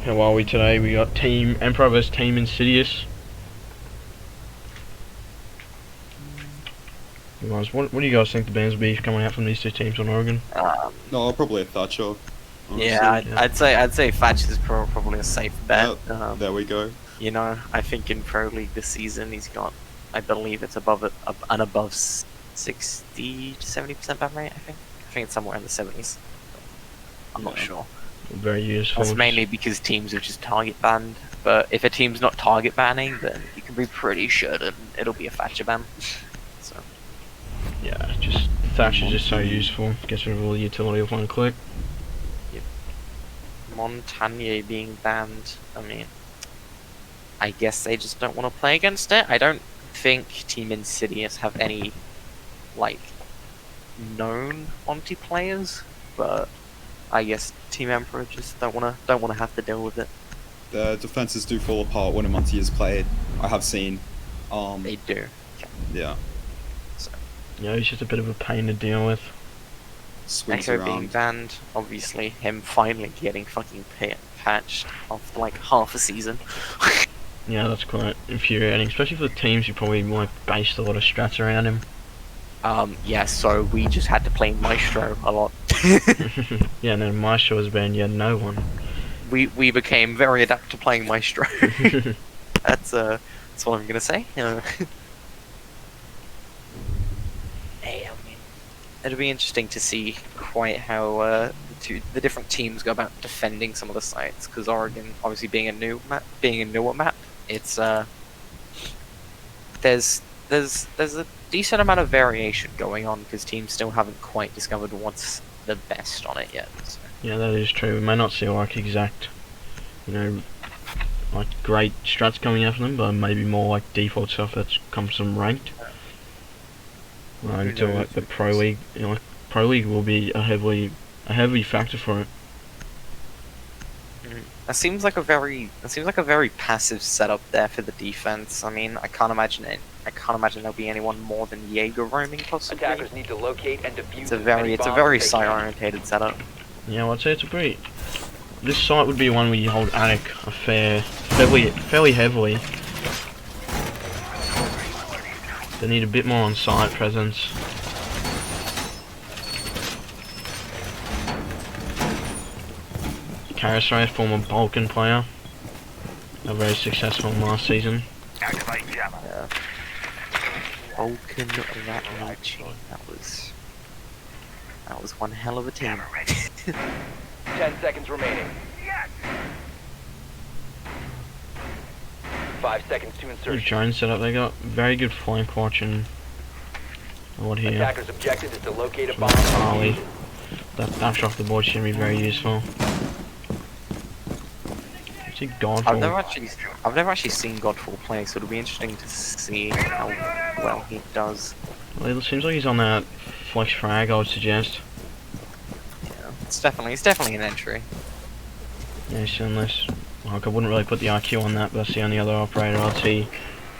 How are we today? We got Team Emperor vs Team Insidious. Guys, what do you guys think the bands will be coming out from these two teams on Oregon? No, probably a Thatcher. Honestly. Yeah, I'd say Thatch is probably a safe bet. Yep, there we go. You know, I think in Pro League this season he's got, I believe it's above 60 to 70% ban rate. I think it's somewhere in the 70s. I'm not sure. Very useful. That's mainly because teams are just target banned. But if a team's not target banning, then you can be pretty sure that it'll be a Thatcher ban. So. Yeah, just Thatch is just so useful. Gets rid of all the utility of one click. Yep. Montagne being banned. I mean, I guess they just don't want to play against it. I don't think Team Insidious have any like known Monty players, but I guess Team Emperor just don't want to have to deal with it. The defenses do fall apart when a Monty is played. I have seen. They do. Yeah. So. Yeah, he's just a bit of a pain to deal with. Swings Echo around. being banned, obviously him finally getting fucking patched after like half a season. Yeah, that's quite infuriating, especially for the teams who probably like based a lot of strats around him. Yeah, so we just had to play Maestro a lot. Yeah, and then Maestro was banned, you had no one. We became very adept to playing Maestro. That's what I'm gonna say. Hey, I mean, it'll be interesting to see quite how the different teams go about defending some of the sites, because Oregon, obviously being a newer map, it's there's a decent amount of variation going on because teams still haven't quite discovered what's the best on it yet. So. Yeah, that is true. We may not see like exact, like great strats coming out of them, but maybe more like default stuff that's comes from ranked. Until like the Pro League, like Pro League will be a heavy factor for it. That seems like a very passive setup there for the defense. I mean, I can't imagine there'll be anyone more than Jaeger roaming possibly. Attackers need to locate and defuse. It's a very side orientated setup. Yeah, well, I'd say this site would be one where you hold Attic fairly heavily. They need a bit more on site presence. Karasray, former Balkan player, a very successful last season. Yeah. Vulcan Ratnucci. That was one hell of a team. 10 seconds remaining. 5 seconds to Good insertion. drone setup. They got very good flank watch and what here. Attackers' objective is to locate a bomb. Harley. That dash off the board should be very useful. I've never actually seen Godfall play, so it'll be interesting to see how well he does. Well, it seems like he's on that flex frag, I would suggest. Yeah, it's definitely an entry. Yeah, unless like I wouldn't really put the IQ on that, but that's the only other operator I'd see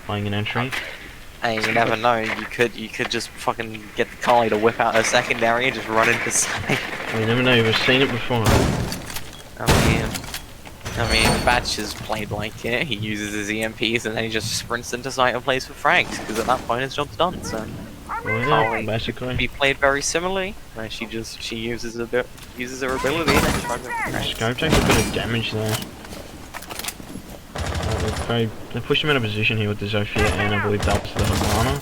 playing an entry. Hey, you never know. You could just fucking get the Carly to whip out her secondary and just run into site. Well, you never know. We've seen it before. I mean, Batch has played like it. He uses his EMPs and then he just sprints into site and plays for frags, because at that point his job's done. So Well, yeah, Carly basically. be played very similarly. Where she uses her ability and then tries to crash. Scope takes a bit of damage there. They pushed him in a position here with the Zofia and I believe that was the Habana.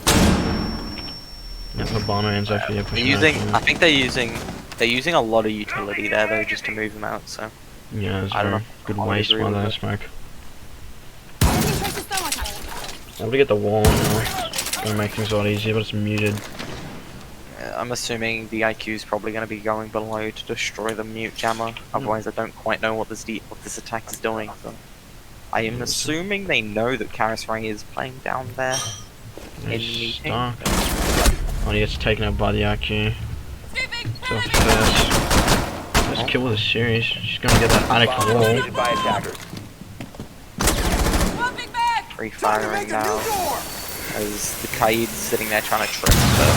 Yeah, Habana and Zofia pushing I think they're using a lot of utility there though, just to move him out. So yeah, it's I don't very know. good I'll waste agree by with that it. smoke. Able to get the wall now. It's gonna make things a lot easier, but it's muted. I'm assuming the IQ is probably going to be going below to destroy the mute jammer. Otherwise, I don't quite know what this attack is doing. So I am assuming they know that Karis Ray is playing down there in the meeting. Oh, he gets taken up by the IQ. So first kill with a series. She's gonna get that attic Bomb wall. located by attackers. Free firing now. As the Kaid's sitting there trying to trip, but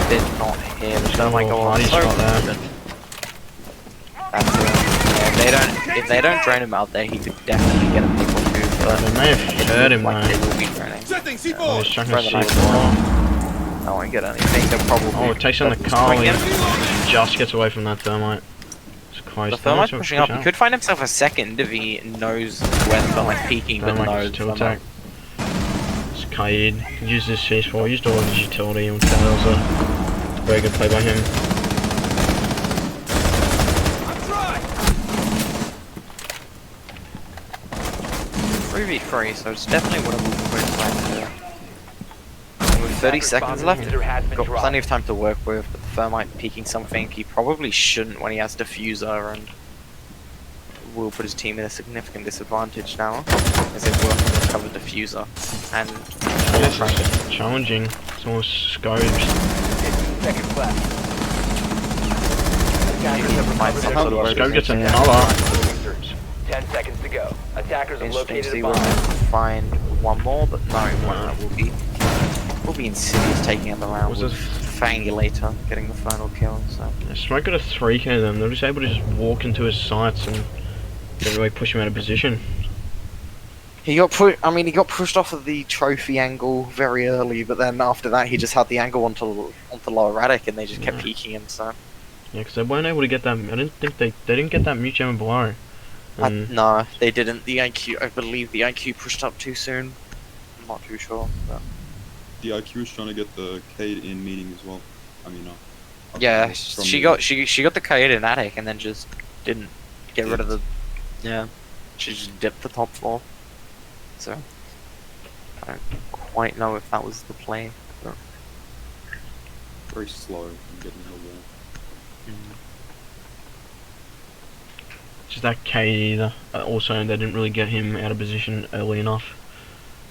did not hit. Oh my god. Hardy's So got that. That's it. Yeah, if they don't drain him out there, he could definitely get a pick or two. But They may have hurt him like they though. will be draining. Oh, he's chucking a Throw the C4. I won't get anything. They'll probably. Oh, it takes on the Carly. Just gets away from that thermite. It's close. The thermite's pushing up. He could find himself a second if he knows when the thermite's peeking, but no. To attack. It's Kaid. Can use this C4. Used all of his utility on Tails. Very good play by him. 3v3, so it's definitely what I'm looking for. With 30 seconds left, got plenty of time to work with, but the thermite peeking something he probably shouldn't when he has diffuser, and will put his team in a significant disadvantage now, as they work on the cover diffuser. And it's challenging. It's almost scopes. 15 seconds left. Scope gets another. 10 seconds to go. Attackers have interesting to located see a whether bomb. they find one more, but no, one that will be Insidious taking out the round Was with it- Fangulator getting the final kill. So Smoke got a 3k of them. They're just able to just walk into his sights and really push him out of position. he got he got pushed off of the trophy angle very early, but then after that he just had the angle onto lower attic, and they just kept peeking him. So Yeah, because they weren't able to get that. I didn't think they didn't get that mute jammer below. And no, they didn't. The IQ, I believe, the IQ pushed up too soon. I'm not too sure. But The IQ was trying to get the Cade in meeting as well. I mean, yeah, from she the- got the Kaid in attic, and then just didn't get rid of the. Yeah, she just dipped the top floor. So I don't quite know if that was the play. But, very slow in getting the wall. just that K either. Also, they didn't really get him out of position early enough.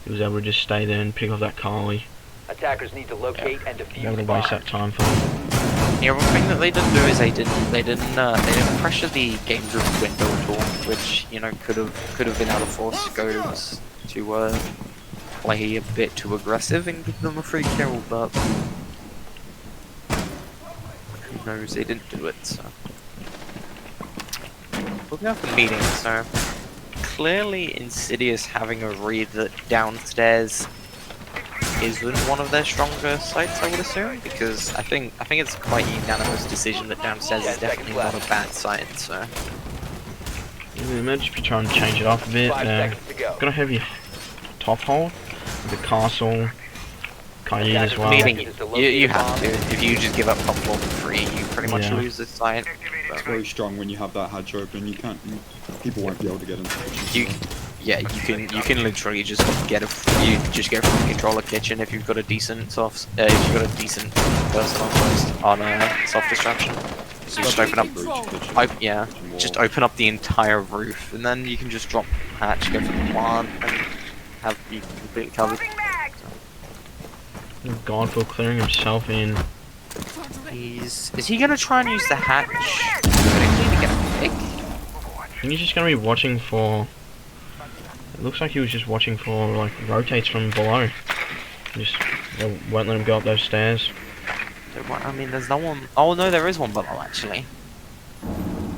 He was able to just stay there and pick off that Carly. Attackers need to locate and They defuse were able the to waste bomb. that time for them. The other thing that they didn't do is they didn't pressure the game group window at all, which could have been out of force goes to play a bit too aggressive and give them a free kill, but who knows, they didn't do it. So looking at the meeting, so clearly Insidious having a read that downstairs isn't one of their stronger sites, I would assume, because I think it's quite a unanimous decision that downstairs is definitely not a bad site. So They might just be trying to change it up a bit. 5 seconds to go. Got a heavy top hold. The castle. Kaid as well. meaning you have to. If you just give up top floor for free, you pretty much Yeah. lose this site. It's very strong when you have that hatch open. You can't. People won't be able to get into it. You can literally just get a from the controller kitchen if you've got a decent burst on a soft destruction. So just open up, just open up the entire roof, and then you can just drop hatch, go for the plant, and have you completely covered. Godful clearing himself in. Is he gonna try and use the hatch quickly to get a pick? I think he's just gonna be watching for. It looks like he was just watching for like rotates from below. Just they won't let him go up those stairs. I mean, there's no one. Oh no, there is one below actually.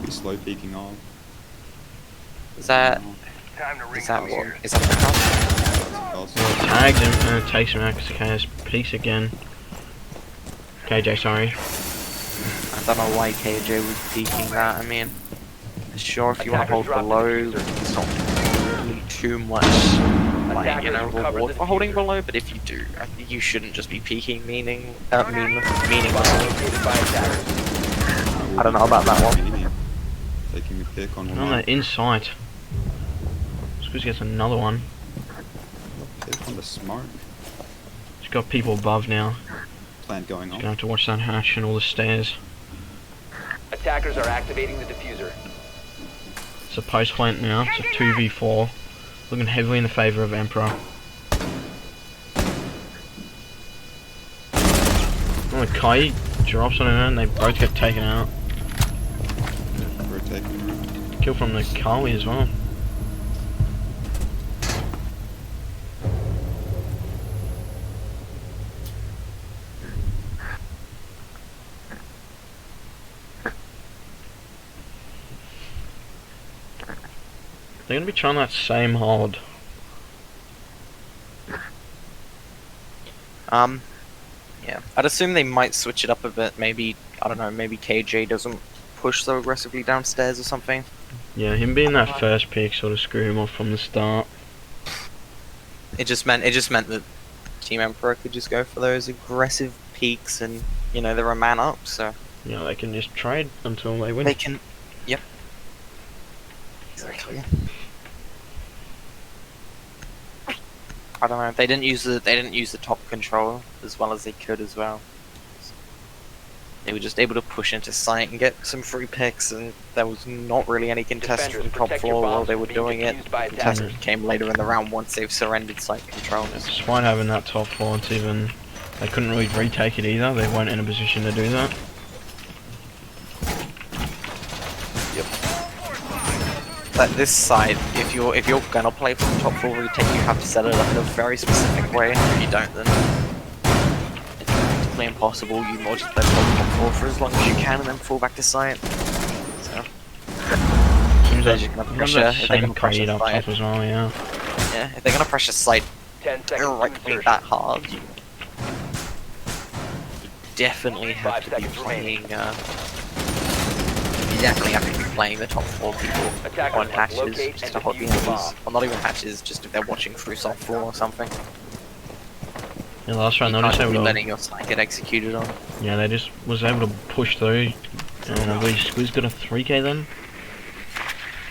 Be slow peeking off. Is that what? Is that the house? Well, it tags him and it takes him out because KS peaks again. KJ, sorry. I don't know why KJ was peeking that. I mean, sure, if you want to hold below, it's not really too much like reward for holding below. But if you do, I think you shouldn't just be peeking meaningless. I don't know about that one. Taking a pick on one. On that inside. Squeeze gets another one. Pick on the smoke. He's got people above now. Plant going Gonna on. have to watch that hatch and all the stairs. Attackers are activating the diffuser. It's a post plant now. It's a 2v4. Looking heavily in the favour of Emperor. Oh, the Kai drops on her and they both get taken out. Rotating around. Kill from the Kali as well. They're gonna be trying that same hold. Yeah. I'd assume they might switch it up a bit. Maybe, I don't know, maybe KJ doesn't push so aggressively downstairs or something. Yeah, him being that first pick sort of screwed him off from the start. It just meant that Team Emperor could just go for those aggressive peaks and, you know, they're a man up, so... Yeah, they can just trade until they win. They can... Yep. Exactly. I don't know. They didn't use the top control as well as they could as well. They were just able to push into site and get some free picks, and there was not really any contest Defenders, from top protect your floor while bombs they were from being doing it. defused by Contest attackers. came later in the round once they've surrendered site control. Despite having that top floor, it's even... They couldn't really retake it either. They weren't in a position to do that. But this side, if you're gonna play for the top floor retake, you have to set it up in a very specific way. If you don't, then it's practically impossible. You might just play the top floor for as long as you can, and then fall back to site. So Seems they're like just gonna they have pressure. that If they're same gonna pressure Kaid up site, top as well, yeah. yeah, if they're gonna pressure site 10 seconds to directly insertion. that hard, you definitely have 5 to be seconds remaining. playing. You definitely have to be playing the top floor people Attackers on must hatches locate just and to hold the defuse the enemies. bomb. Well, not even hatches, just if they're watching through soft floor or something. Yeah, last round You they can't just be able to... letting your side get executed on. Yeah, they just was able to push through. And I believe Squiz got a 3k then.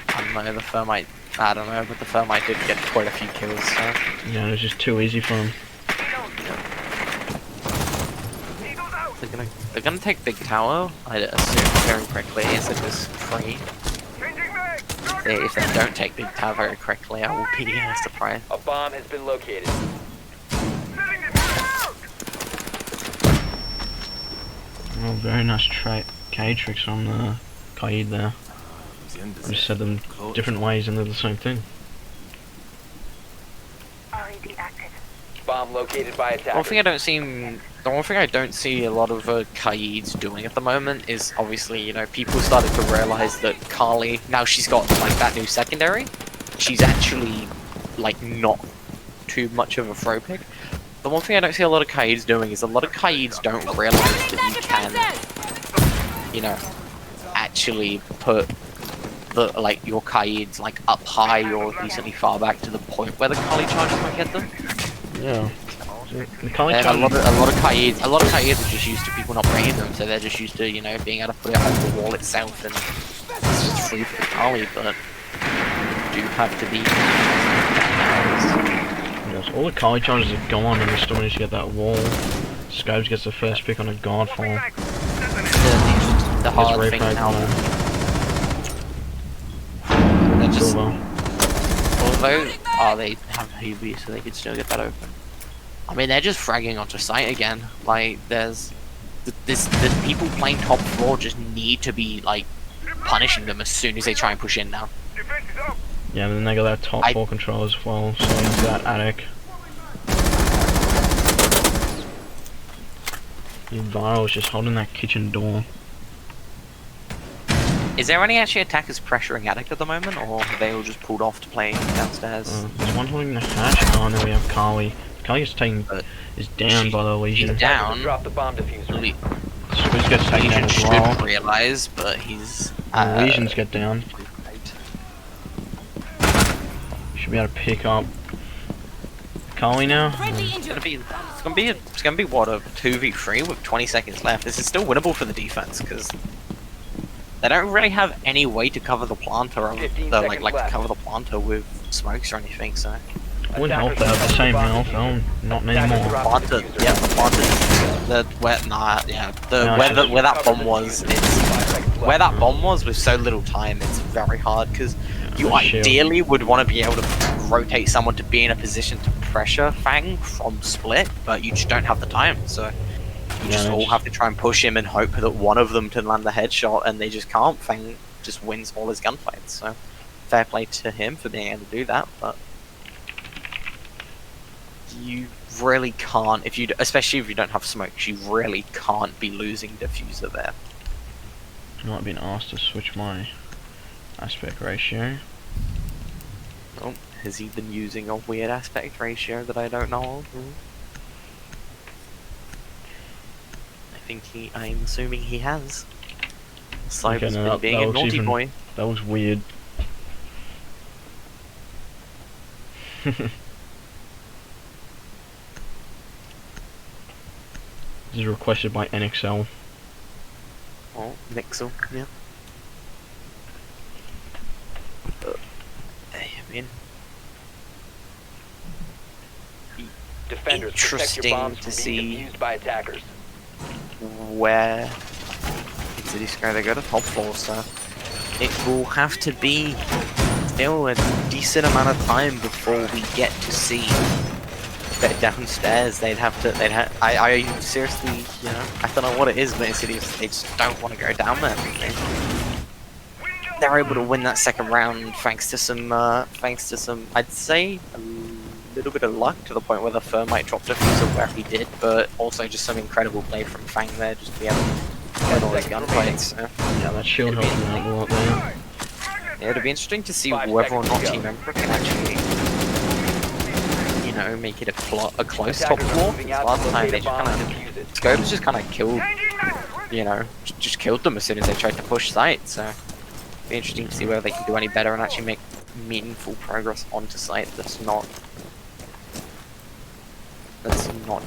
I don't know, the Thermite, I don't know, but the Thermite did get quite a few kills, so... Yeah, it was just too easy for him. They're gonna take Big Tower, I assume, very quickly, as it was free. If they don't take Big Tower very quickly, I will be surprised. A bomb has been located. Oh, very nice K tricks from the Kaid there. I just said them different ways and they're the same thing. Bomb located by attackers. The one thing I don't see a lot of Kaids doing at the moment is obviously, you know, people started to realize that Carly, now she's got like that new secondary, she's actually like not too much of a throw pick. The one thing I don't see a lot of Kaids doing is a lot of Kaids don't realize that you can, you know, actually put the like your Kaids like up high or decently far back to the point where the Carly charges might get them. Yeah. The Kali A charge... lot of Kaids are just used to people not bringing them, so they're just used to, you know, being able to put it on the wall itself, and it's just free for the Kali, but you do have to be... Yes, all the Kali charges are gone and we still managed to get that wall. Scopes gets the first pick on a guard fall. The hard thing now... They're just... Silver. Although, they have HB, so they could still get that open. I mean, they're just fragging onto site again. Like, there's... The people playing top floor just need to be, like, punishing them as soon as they try and push in now. Yeah, but then they got that top 4 control as well, so into that attic. Viral's just holding that kitchen door. Is there any actually attackers pressuring attic at the moment, or have they all just pulled off to play downstairs? There's one holding the hatch. Oh, and then we have Carly. Carly is down by the Legion. He's down. Drop the bomb diffuser. Squiz gets taken down as Legion well. should realize, but he's... The Legions get down. Should be able to pick up Carly now. It's gonna be what, a 2v3 with 20 seconds left. This is still winnable for the defense, because they don't really have any way to cover the planter, or cover the planter with smokes or anything, so... Wouldn't help they have the same health, oh, not anymore. Planter, yeah, the planter, where that bomb was, where that bomb was with so little time, it's very hard, because you ideally would want to be able to rotate someone to be in a position to pressure Fang from split, but you just don't have the time, so you just all have to try and push him and hope that one of them can land the headshot, and they just can't. Fang just wins all his gunfights, so fair play to him for being able to do that, but you really can't, especially if you don't have smokes, you really can't be losing diffuser there. I might have been asked to switch my aspect ratio. Oh, has he been using a weird aspect ratio that I don't know of? I'm assuming he has. Cyber's no, been that being a looks naughty even- boy. That was weird. This is requested by NXL. Oh, Mixel, yeah. I mean, Defenders, protect your interesting bombs to from see being defused by attackers. where Insidious go. They go to top floor, so it will have to be still a decent amount of time before we get to see that downstairs. I seriously, you know, I don't know what it is, but Insidious, they just don't want to go down there. They're able to win that second round thanks to some, I'd say, a little bit of luck to the point where the Thermite dropped diffuser where he did, but also just some incredible play from Fang there, just to be able to get all his gunfights. So. Yeah, that shield helped him out a lot there. Yeah, it'll be interesting to see 5 whether or seconds not to go. Team Emperor can actually, you know, make it a close top Attackers are floor. moving out Last to time locate they a just bomb kind and of defuse it. Scopes just kind of killed, you know, just killed them as soon as they tried to push site. So it'll be interesting to see whether they can do any better and actually make meaningful progress onto site. That's not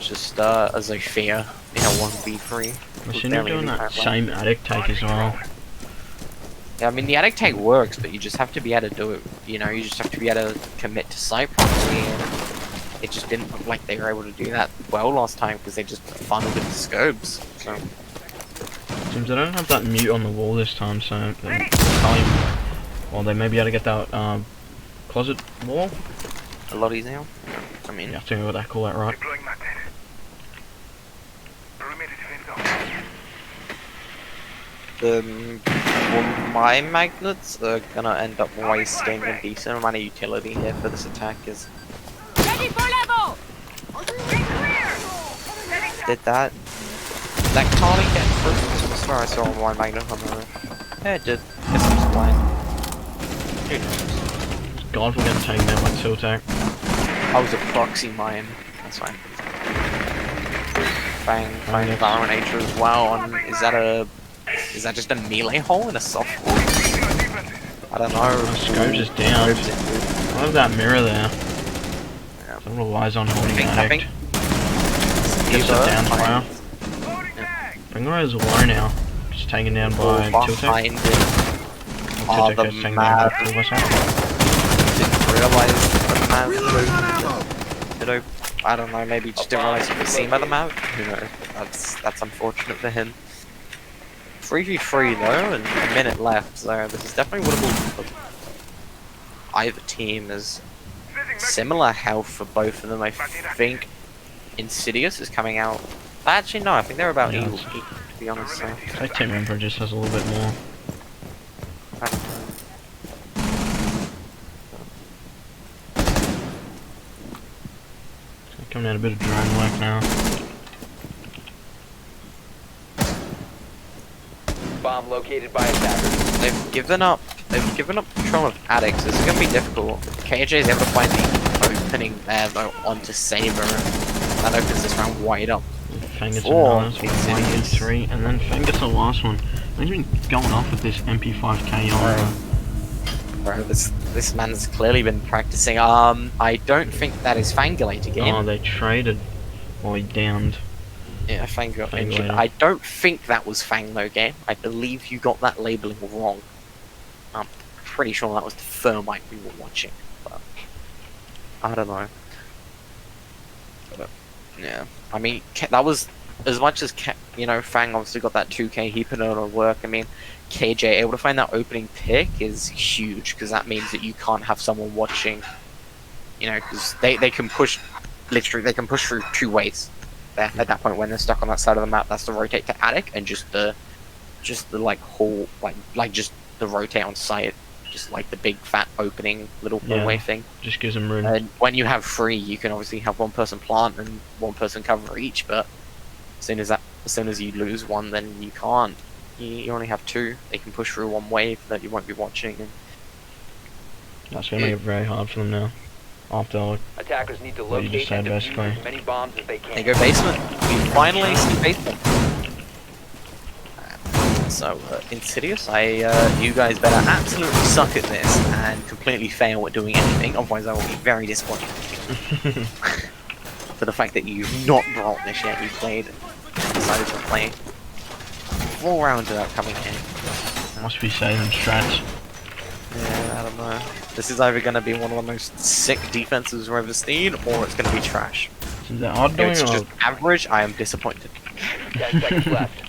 just a Zofia in a 1v3. I seen him doing that same attic take as well. Yeah, I mean the attic take works, but you just have to be able to do it. You know, you just have to be able to commit to site properly. And it just didn't look like they were able to do that well last time because they just funneled into scopes. So Seems they don't have that mute on the wall this time, so they can't even, well, they may be able to get that closet wall. a lot easier. I mean, You have to know what they call that, right? my magnets are gonna end up wasting a decent amount of utility here for this attack. Is did that Carly get through? I swear I saw one magnet on the roof. Yeah, it did. Guess I'm just blind. Who knows? God, we're getting taken down by Tiltak. I was a proxy mine. That's fine. Bang, yeah. Valorant Nature as well. And is that just a melee hole in a soft hole? I don't know. Scope's just down. I love that mirror there. Yeah. Someone relies on holding I addict. think Gets it down fire. Yeah. Finger is low now. Just taken down by Tiltak. Behind it. Tiltak the gets taken down map. by full myself. Didn't realize the map. You know, I don't know. Maybe just didn't realize you could see him at the map. You know, that's unfortunate for him. 3v3 though, and a minute left, so this is definitely winnable. Either team is similar health for both of them. I think Insidious is coming out. Actually, no, I think they're about Yeah, equal, to be honest. So. I think Team Emperor just has a little bit more. I don't know. Coming out a bit of drone work now. Bomb located by attackers. They've given up control of addicts. This is gonna be difficult. KJ is able to find the opening there though onto Saber, and that opens this round wide up. Fang gets Four. another, so 1v3, and then Fang gets the last one. He's been going off with this MP5K on. Bro, this man's clearly been practicing. I don't think that is Fangulate again. Oh, they traded. Well, he downed. Yeah, Fang got Fang injured. later. I don't think that was Fang though, game. I believe you got that labeling wrong. I'm pretty sure that was the Thermite we were watching, but I don't know. But, yeah, I mean, that was as much as you know, Fang obviously got that 2K. He put in on work. I mean, KJ able to find that opening pick is huge because that means that you can't have someone watching. You know, because they can push, literally they can push through two ways. There at that point when they're stuck on that side of the map, that's the rotate to attic and just the like whole like just the rotate on site, just like the big fat opening little hallway thing. Just gives him room. And when you have three, you can obviously have one person plant and one person cover each. But as soon as you lose one, then you can't. You only have two. They can push through one wave that you won't be watching. And That's gonna make it very hard for them now. After like, Attackers need to What you just locate and said, defuse basically. as many bombs as they They can. go basement. We finally see basement. So, Insidious, you guys better absolutely suck at this and completely fail at doing anything, otherwise I will be very disappointed. For the fact that you've not brought this yet, you decided to play 4 rounds without coming in. must be saving strats. Yeah, I don't know. This is either going to be one of the most sick defenses we've ever seen, or it's going to be trash. Is that odd If doing it's or just average, I am disappointed. 10 seconds left.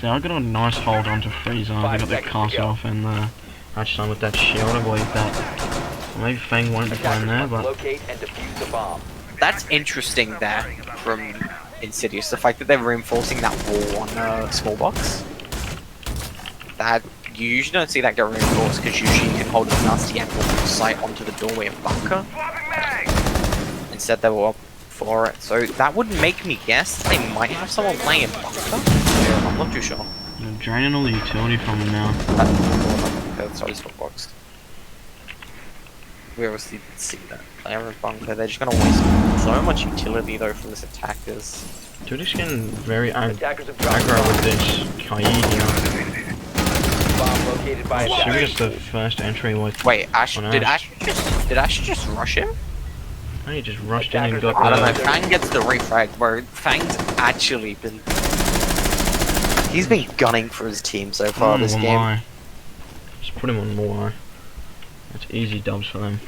see, I got a nice hold onto Freezer. They 5 got the seconds to cast go. off and the hatch done with that shield. I believe that. Maybe Fang won't be playing Attackers there, must but locate and defuse the bomb. That's interesting there from Insidious, the fact that they're reinforcing that wall on small box. That you usually don't see that get reinforced because usually you can hold a nasty angle of sight onto the doorway and bunker. Instead they were up for it, so that would make me guess they might have someone playing in bunker. Yeah, I'm not too sure. they're draining all the utility from them now. Sorry, small box. We obviously see that player in bunker. They're just gonna waste so much utility though from this attackers. Dude, just getting very Attackers have dropped aggro with this Kai here. bomb located by Should we attackers. just the first entry with... Wait, Ash, On did Ash. Ash just rush him? Oh, he just rushed in and got I don't know. the... Fang gets the refrag, bro. Fang's actually been. He's been gunning for his team so far this game. Why? Just put him on more. It's easy dubs for them.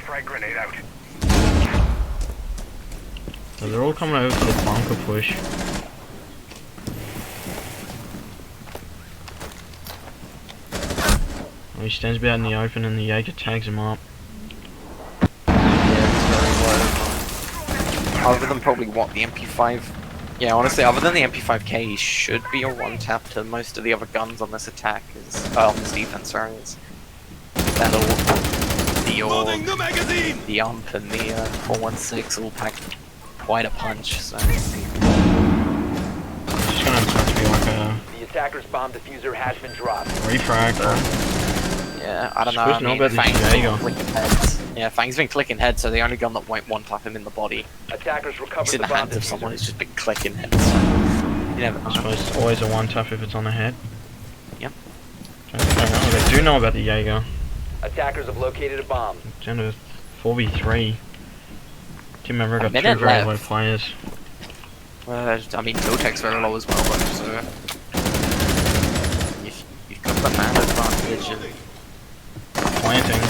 So they're all coming over for the bunker push. Oh, he stands out in the open and the Jaeger tags him up. Yeah, it's very low. Other than probably what the MP5. Yeah, honestly, other than the MP5K, he should be a one tap to most of the other guns on this attack. On this defense, sorry. That the AUG, the UMP, and the 416 all pack quite a punch. So. It's just gonna have to be like a The attacker's bomb diffuser has been dropped. refrag. Yeah, I don't know. Supposed to know about this Fang's Jaeger. been clicking heads. Yeah, Fang's been clicking heads, so the only gun that won't one-tap him in the body. Attackers recovered He's in the the bomb hands of someone diffuser. who's just been clicking heads. So you never I know. suppose it's always a one tap if it's on the head. Yep. They do know about the Jaeger. Attackers have located a bomb. It's down to 4v3. Team member got 2 minute very left. low players. I mean, Tiltek's very low as well, but so you've got the man advantage. And Planting.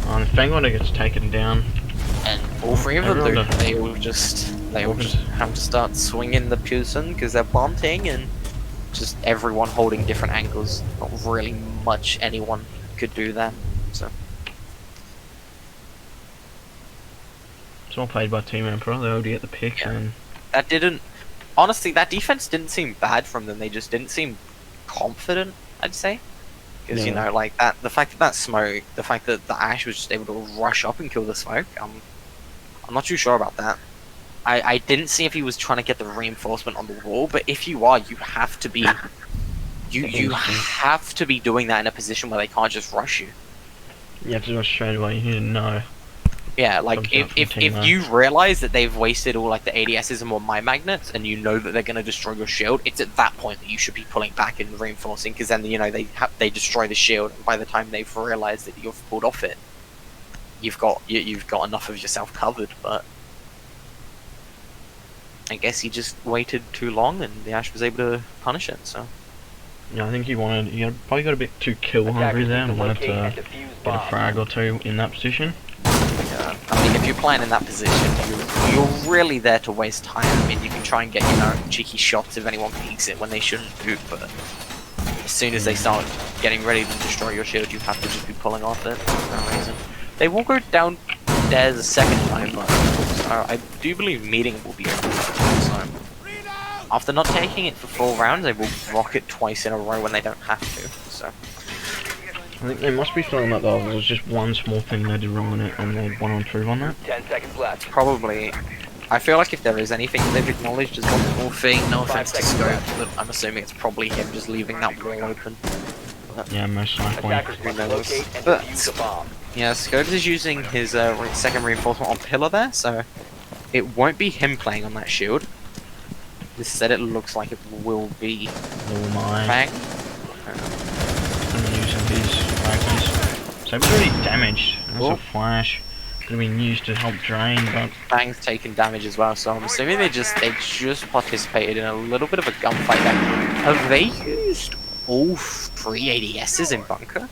And Fangwater gets taken down. And all 3 of them Everyone do. They all just have to start swinging the Pewson because they're bunting and just everyone holding different angles. Not really much anyone could do that. So It's all played by Team Emperor. They already get the pick Yeah. and that didn't. Honestly, that defense didn't seem bad from them. They just didn't seem confident, I'd say. Because you No. know, like that, the fact that smoke, the fact that the Ash was just able to rush up and kill the smoke. I'm not too sure about that. I didn't see if he was trying to get the reinforcement on the wall, but if you are, you have to be. You have to be doing that in a position where they can't just rush you. you have to do it straight away. You need to know. Yeah, like Comes out from if team you realize that they've wasted all like the ADSs and more mine magnets, and you know that they're going to destroy your shield, it's at that point that you should be pulling back and reinforcing, because then you know they destroy the shield, and by the time they've realized that you've pulled off it, you've got enough of yourself covered. But I guess he just waited too long, and the Ash was able to punish it. So Yeah, I think he probably got a bit too kill hungry Attackers there need and to wanted locate and to defuse get a bomb. frag or 2 in that position. yeah, I mean, if you're playing in that position, you're really there to waste time. I mean, you can try and get cheeky shots if anyone peeks it when they shouldn't do, but as soon as they start getting ready to destroy your shield, you have to just be pulling off it for no reason. They will go downstairs a second time, but I do believe meeting will be open. So after not taking it for 4 rounds, they will rock it twice in a row when they don't have to. So I think they must be feeling that though. There was just one small thing they did wrong in it and they want to improve on that. 10 seconds left. probably, I feel like if there is anything they've acknowledged as one small thing, no 5 offense to seconds Scope, left. but I'm assuming it's probably him just leaving that wall open. Yeah, most likely. Attackers must knows? locate and But- defuse the bomb. Yeah, Scopes is using his second reinforcement on pillar there, so it won't be him playing on that shield. Instead, it looks like it will be Little mine. Bang. I'm using these fragments. So it's already damaged. That's Oh. a flash. Could have been used to help drain, but Bang's taken damage as well, so I'm assuming they just participated in a little bit of a gunfight there. Have they used all 3 ADSs in bunker?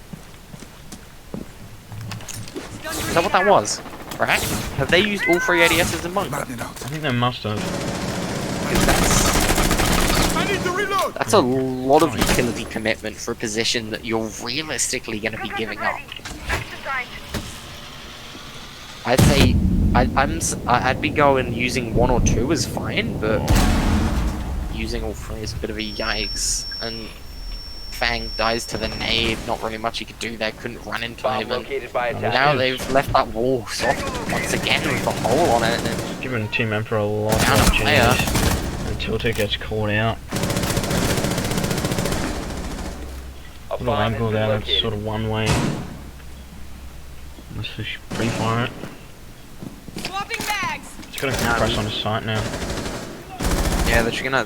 Is that what that was? Right? Have they used all 3 ADSs in bunker? I think they must have. Because that's a lot of utility commitment for a position that you're realistically going to be giving up. I'd say I'd be going using 1 or 2 is fine, but using all 3 is a bit of a yikes. And Fang dies to the nade, not really much he could do there, couldn't run into Bomb him. And located by Now now attackers. they've left that wall soft once again with a hole on it. And Giving Team Emperor a lot of Down a player. opportunities until it gets caught out. A Little bomb has angle been there, that's located. sort of one way. Let's just pre-fire it. Swapping bags. It's got to press on the site now. yeah, they're just gonna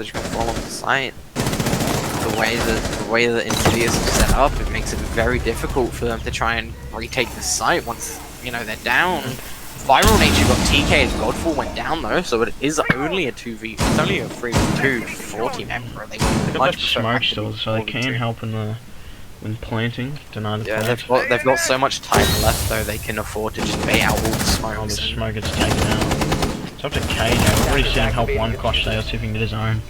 fall on the site. The way that Insidious is set up, it makes it very difficult for them to try and retake the site once they're down. Viral Nature got TK as Godfall went down though, so it is only a 2v. It's only a 3v2 for Team Emperor. They They've got much that prefer smoke that to still, be so they 4v2. can help when planting, deny the Yeah, plant. they've got so much time left though. They can afford to just bait out all the Oh, the smokes. and- smoke gets taken out. It's up to KJ. I've already seen him help one Kosh there, see if he can get his own.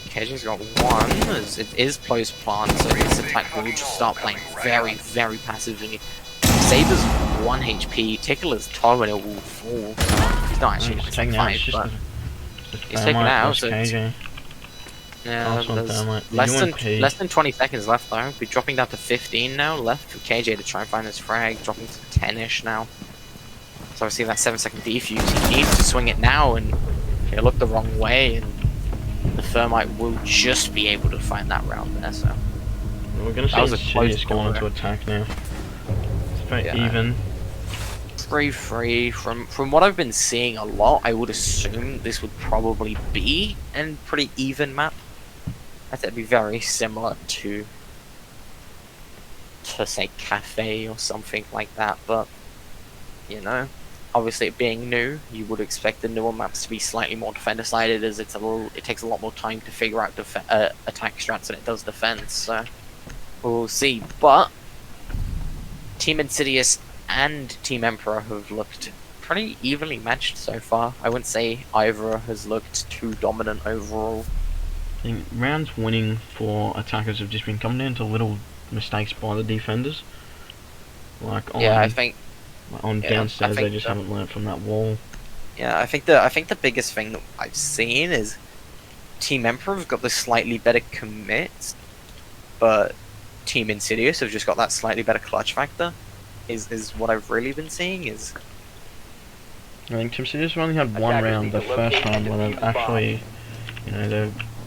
Cajun's got 1, as it is close plant, so this attack will just start playing very, very passively. Saber's 1 HP, Tickler's toe and it will fall, so he's not actually He's going to taken take out, 5, it's just but the he's taken thermite out, plus so it's- KJ. yeah, Last one there's thermite. less You than, want P. less than 20 seconds left though. We're dropping down to 15 now, left for KJ to try and find his frag, dropping to 10-ish now. So obviously that 7-second defuse, he needs to swing it now, and he'll look the wrong way, and the Thermite will just be able to find that round there, so. We're going to That was see a Insidious close going call into attack now. It's very Yeah. even. 3-3, from what I've been seeing a lot, I would assume this would probably be a pretty even map. I think it'd be very similar to say Cafe or something like that, but obviously it being new, you would expect the newer maps to be slightly more defender sided, as it takes a lot more time to figure out attack strats than it does defense, so we'll see. But Team Insidious and Team Emperor have looked pretty evenly matched so far. I wouldn't say either has looked too dominant overall. I think rounds winning for attackers have just been coming down to little mistakes by the defenders. Like on, Yeah, I think on yeah, downstairs, I they think just so. haven't learnt from that wall. Yeah, I think the biggest thing that I've seen is Team Emperor have got the slightly better commit, but Team Insidious have just got that slightly better clutch factor. Is what I've really been seeing is. I think Team Insidious have only had one Attackers round, need the to first locate round, and where they've defuse the bomb. actually,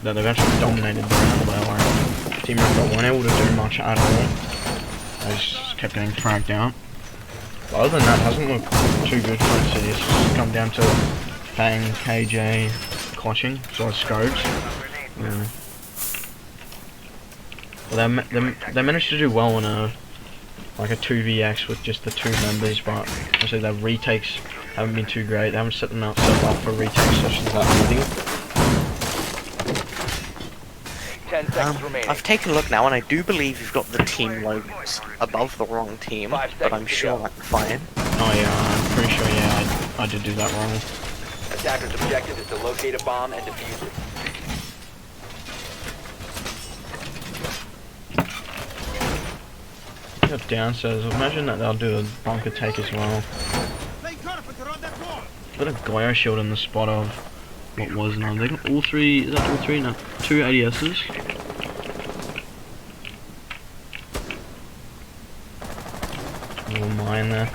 they've actually dominated the round where Team Emperor weren't able to do much at all. They just kept getting fragged out. But other than that, it hasn't looked too good for Insidious. It's just come down to Fang, KJ, clutching, sort of scopes. Well, they managed to do well in a 2vx with just the 2 members, but obviously their retakes haven't been too great. They haven't set themselves up for retake sessions like anything. 10 seconds remaining. I've taken a look now, and I do believe you've got the team logos above the wrong team, 5 but I'm seconds to sure go. that's fine. Oh yeah, I'm pretty sure, yeah, I did do that wrong. Attacker's objective is to locate a bomb and defuse it. Up downstairs, imagine that they'll do a bunker take as well. Put a Goyo shield in the spot of what was none. They got all 3, is that all 3? No, 2 ADSs. Little mine there.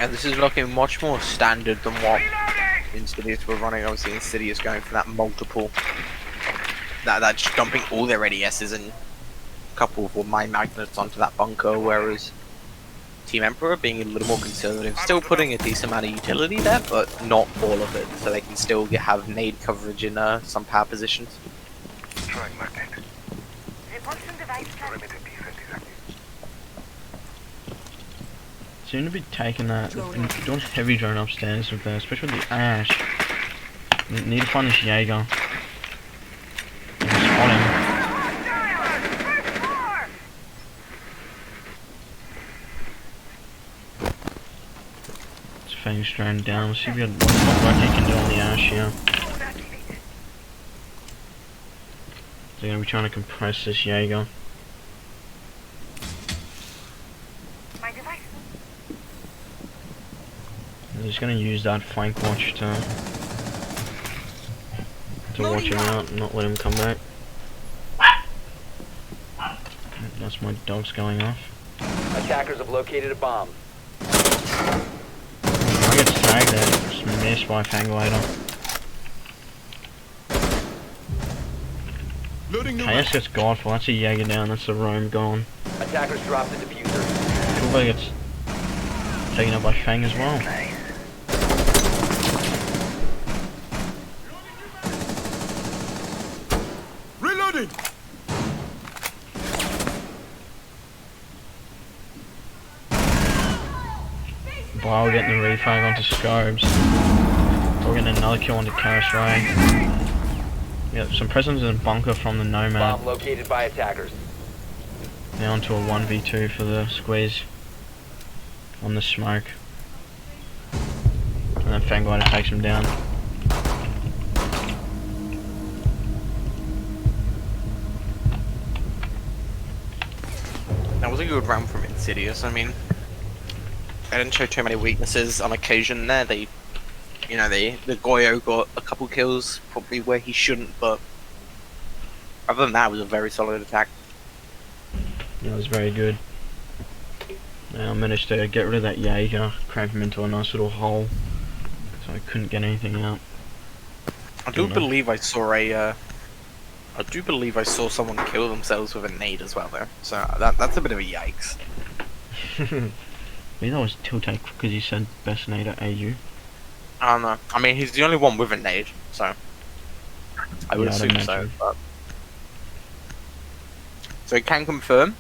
And this is looking much more standard than what Insidious were running. Obviously, Insidious going for that multiple, that just dumping all their ADSs and a couple of mine magnets onto that bunker, whereas Team Emperor being a little more conservative, still putting a decent amount of utility there, but not all of it, so they can still have nade coverage in some power positions. Seem to be taking that, doing heavy drone upstairs with especially with the Ash. Need to find this Jaeger. Spot him. It's Fang's drone down. Let's see if we got what work he can do on the Ash here. They're gonna be trying to compress this Jaeger. I'm just gonna use that flank watch to watch him out and not let him come back. That's my dogs going off. Attackers have located a bomb. I get snagged there, just missed by Fang later. KS gets Godfall, that's a Jaeger down, that's a roam gone. Attackers drop the diffuser. Silver gets taken up by Fang as well. Reloading! Wow, getting the refrag onto Scobes. We're getting another kill onto Karis Ray. Yep, some presence in the bunker from the Nomad. Bomb located by attackers. Now onto a 1v2 for the squeeze on the smoke. And then Fangglider takes him down. That was a good round from Insidious. I mean, they didn't show too many weaknesses on occasion there. The Goyo got a couple kills, probably where he shouldn't, but other than that, it was a very solid attack. Yeah, it was very good. Now I managed to get rid of that Jaeger, cramp him into a nice little hole, so I couldn't get anything out. I do believe I saw someone kill themselves with a nade as well, though. So that's a bit of a yikes. Maybe that was Tiltake because he said best nade at AU. I don't know. I mean, he's the only one with a nade, so I would assume so. But... So he can confirm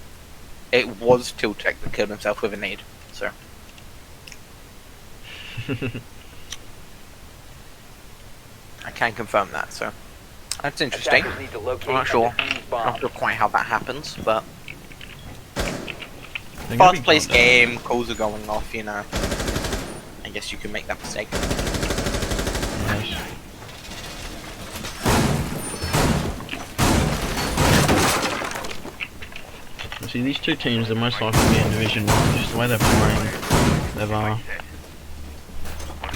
it was Tiltake that killed himself with a nade. So I can confirm that. So that's interesting. Attackers need to locate I'm not sure. and defuse I'm bomb. not sure quite how that happens, but They're gonna be fast-paced gone down. game, calls are going off. You know, I guess you can make that mistake. Nice. See, these two teams are most likely to be in Division 1, just the way they're playing. They've got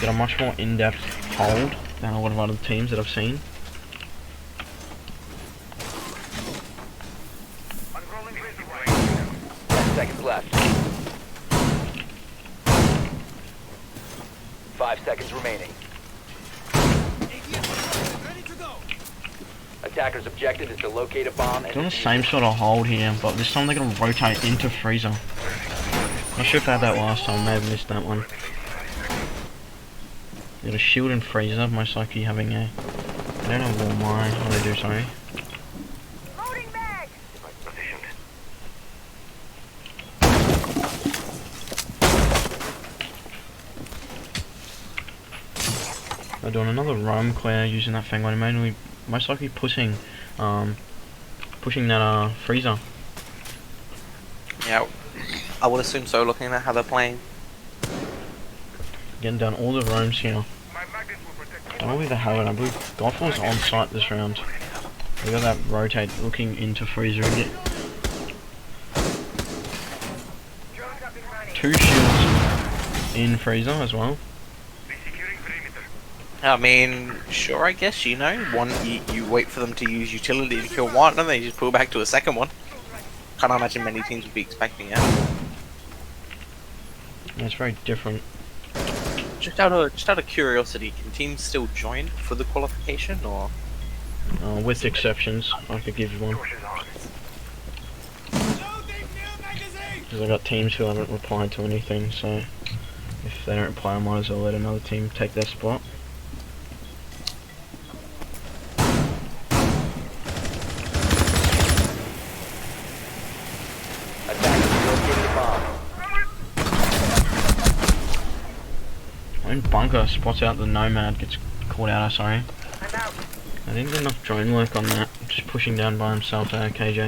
a much more in-depth hold than a lot of other teams that I've seen. 10 seconds left. 5 seconds remaining. Attackers' objective is to locate a bomb and Doing the defuse same it. sort of hold here, but this time they're going to rotate into Freezer. Not sure if I had that last time, I may have missed that one. They got a shield and Freezer, most likely having a... I don't know what mine, what they do, sorry. Loading bag. They're doing another roam clear using that Fangglider, mainly most likely pushing that Freezer. Yeah, I would assume so. Looking at how they're playing. Getting down all the roams here. I don't know where the hell it is. I believe Godfall's on site this round. They got that rotate looking into Freezer again. 2 shields in Freezer as well. I mean, sure, I guess, you know, you wait for them to use utility to kill one, and they just pull back to a second one. Can't imagine many teams would be expecting it. Yeah, it's very different just out of curiosity, can teams still join for the qualification or? With exceptions, I could give you one. Because I got teams who haven't replied to anything, so if they don't reply, I might as well let another team take their spot. Attackers located a bomb. When Bunker spots out the Nomad, gets caught out, sorry. I'm out. I didn't get enough drone work on that. Just pushing down by himself there, KJ.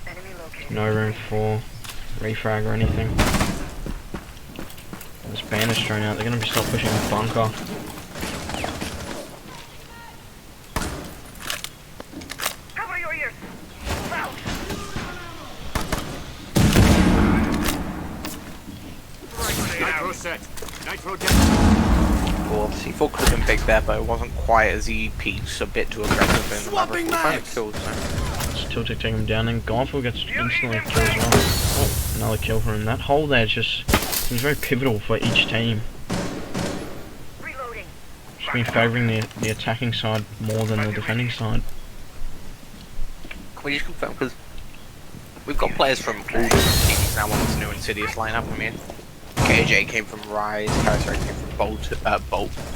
Enemy located. No room for refrag or anything. This bandage drone out, they're gonna be stop pushing the Bunker. Cover your ears. Out. Nitro set. Nitro down. Well, C4 could have been big there, but it wasn't quite as EP, a bit too aggressive in the Swapping mags! kills. Just Tilted taking him down, and Godful gets instantly killed as well. Oh, another kill for him. That hole there just seems very pivotal for each team. Reloading. Just been favouring the attacking side more than the defending side. Can we just confirm, because we've got players from all different teams now on this new Insidious lineup. I mean, KJ came from Rise, Charismatic came from